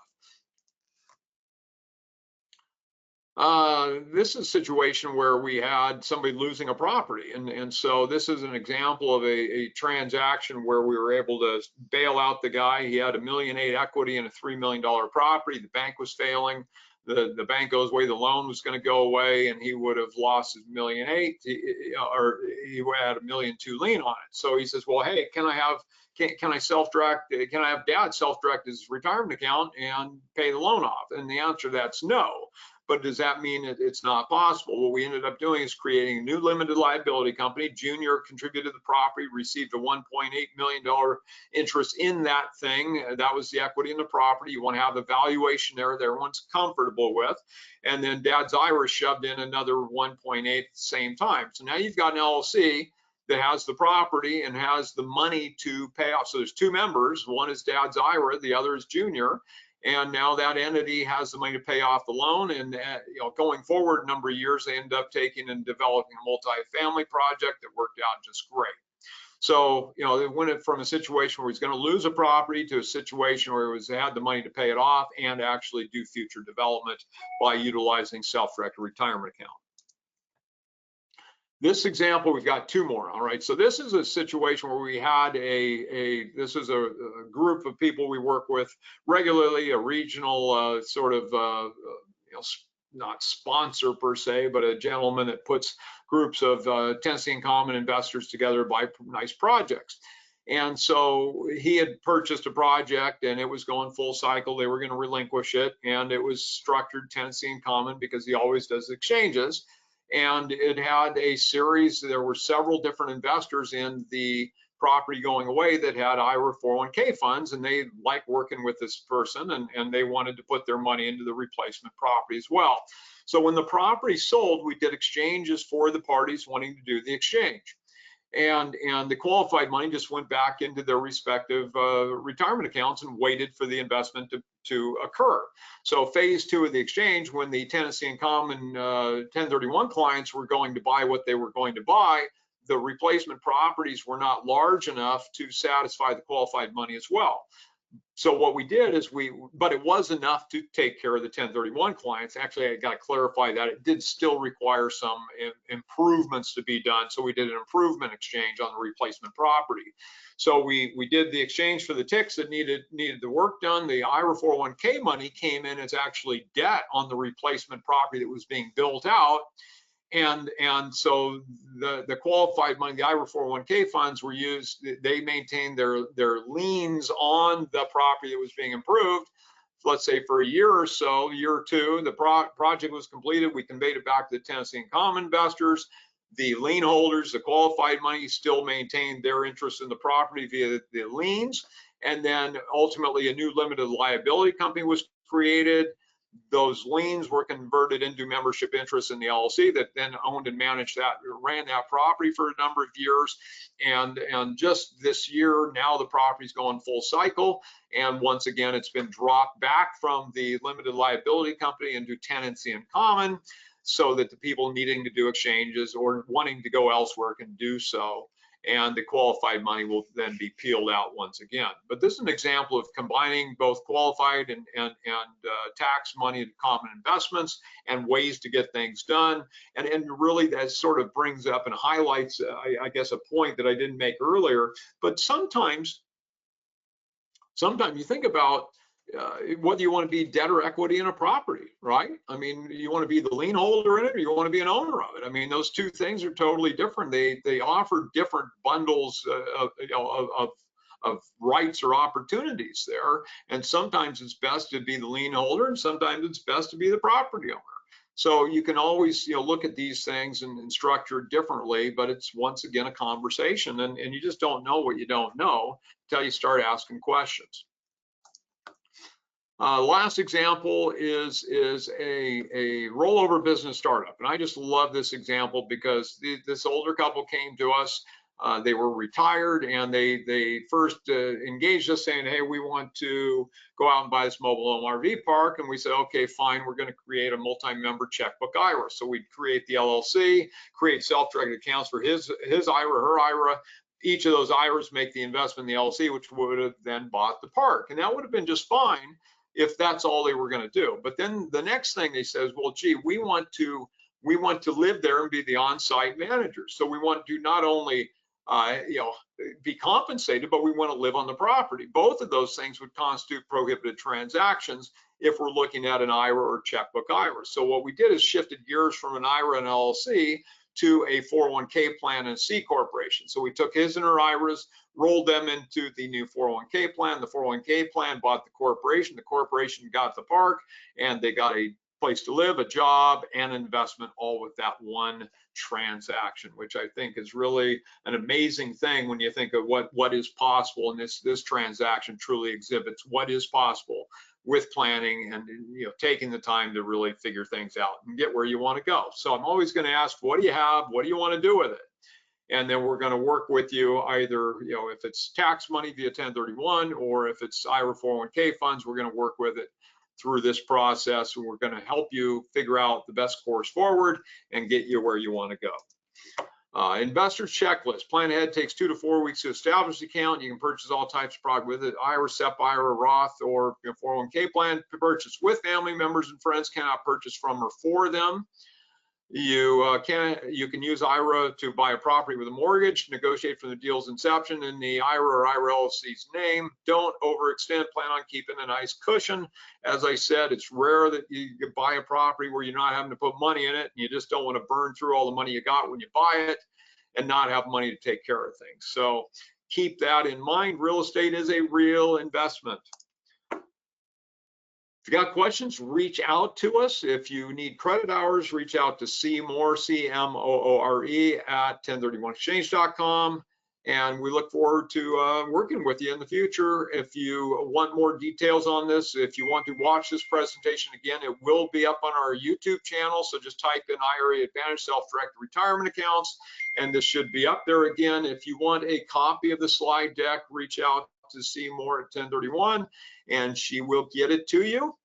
This is a situation where we had somebody losing a property. And so this is an example of a transaction where we were able to bail out the guy. He had $1.8 million equity in a $3 million property. The bank was failing. The bank goes away, the loan was going to go away, and he would have lost his $1.8 million, or he had $1.2 million lien on it. So he says, well, hey, can I self-direct, can I have dad self-direct his retirement account and pay the loan off? And the answer to that's no. But does that mean it's not possible? What we ended up doing is creating a new limited liability company. Junior contributed to the property, received a $1.8 million interest in that thing. That was the equity in the property. You want to have a valuation there that everyone's comfortable with. And then dad's IRA shoved in another 1.8 at the same time. So now you've got an LLC that has the property and has the money to pay off. So there's two members. One is dad's IRA, the other is Junior. And now that entity has the money to pay off the loan. And going forward a number of years, they end up taking and developing a multi-family project that worked out just great. So, it went from a situation where he's going to lose a property to a situation where he had the money to pay it off and actually do future development by utilizing self-directed retirement account. This example, we've got two more. All right, so this is a situation where we had this is a group of people we work with regularly, a regional sort of not sponsor per se, but a gentleman that puts groups of Tennessee in Common investors together by nice projects. And so he had purchased a project and it was going full cycle. They were going to relinquish it, and it was structured Tennessee in Common because he always does exchanges. And it had a series, there were several different investors in the property going away that had IRA 401k funds, and they liked working with this person, and they wanted to put their money into the replacement property as well. So when the property sold, we did exchanges for the parties wanting to do the exchange. And the qualified money just went back into their respective retirement accounts and waited for the investment to occur. So phase two of the exchange, when the Tennessee in Common 1031 clients were going to buy what they were going to buy, the replacement properties were not large enough to satisfy the qualified money as well. So what we did is but it was enough to take care of the 1031 clients. Actually, I got to clarify that it did still require some improvements to be done. So we did an improvement exchange on the replacement property. So we did the exchange for the ticks that needed the work done. The IRA 401k money came in as actually debt on the replacement property that was being built out. And so the qualified money, the IRA 401k funds were used. They maintained their liens on the property that was being improved, let's say for a year or so, year or two. The project was completed. We conveyed it back to the Tennessee in Common investors. The lien holders, the qualified money, still maintained their interest in the property via the liens. And then ultimately a new limited liability company was created. those liens were converted into membership interests in the LLC that then owned and managed that, ran that property for a number of years. And just this year, now the property's going full cycle. And once again, it's been dropped back from the limited liability company into tenancy in common, so that the people needing to do exchanges or wanting to go elsewhere can do so. And the qualified money will then be peeled out once again. But this is an example of combining both qualified and tax money into common investments and ways to get things done. And really that sort of brings up and highlights, I guess, a point that I didn't make earlier. But sometimes you think about whether you want to be debt or equity in a property, right? I mean, you want to be the lien holder in it, or you want to be an owner of it. I mean, those two things are totally different. They offer different bundles of rights or opportunities there. And sometimes it's best to be the lien holder, and sometimes it's best to be the property owner. So you can always, look at these things and structure it differently, but it's once again a conversation, and you just don't know what you don't know until you start asking questions. Last example is a rollover business startup, and I just love this example because this older couple came to us. They were retired, and they first engaged us saying, hey, we want to go out and buy this mobile home RV park. And we said, okay, fine, we're going to create a multi-member checkbook IRA. So we'd create the LLC, create self-directed accounts for his IRA, her IRA. Each of those IRAs make the investment in the LLC, which would have then bought the park. And that would have been just fine if that's all they were going to do. But then the next thing they said is, well, gee, we want to live there and be the on-site managers. So we want to not only be compensated, but we want to live on the property. Both of those things would constitute prohibited transactions if we're looking at an IRA or checkbook IRA. So what we did is shifted gears from an IRA and LLC to a 401k plan and C corporation. So we took his and her IRAs, rolled them into the new 401k plan. The 401k plan bought the corporation got the park, and they got a place to live, a job, and investment, all with that one transaction, which I think is really an amazing thing when you think of what is possible. And this transaction truly exhibits what is possible with planning and taking the time to really figure things out and get where you want to go. So I'm always going to ask, what do you have? What do you want to do with it? And then we're going to work with you either, if it's tax money via 1031, or if it's IRA 401k funds, we're going to work with it through this process, and we're going to help you figure out the best course forward and get you where you want to go. Investor's checklist. Plan ahead takes 2 to 4 weeks to establish the account. You can purchase all types of product with it: IRA, SEP IRA, Roth, or 401k plan. Purchase with family members and friends. Cannot purchase from or for them. You can use IRA to buy a property with a mortgage, negotiate from the deal's inception in the IRA or IRA LLC's name. Don't overextend. Plan on keeping a nice cushion. As I said, it's rare that you buy a property where you're not having to put money in it, and you just don't want to burn through all the money you got when you buy it and not have money to take care of things. So keep that in mind. Real estate is a real investment. If you got questions, reach out to us. If you need credit hours, reach out to Cmoore, C-M-O-O-R-E, at 1031exchange.com. And we look forward to working with you in the future. If you want more details on this, if you want to watch this presentation again, it will be up on our YouTube channel. So just type in IRA Advantage Self-Directed Retirement Accounts, and this should be up there again. If you want a copy of the slide deck, reach out to Cmoore at 1031, and she will get it to you.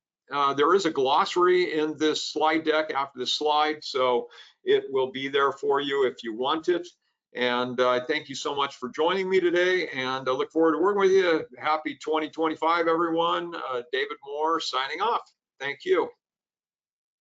There is a glossary in this slide deck after the slide, so it will be there for you if you want it. And I thank you so much for joining me today, and I look forward to working with you. Happy 2025, everyone. David Moore signing off. Thank you.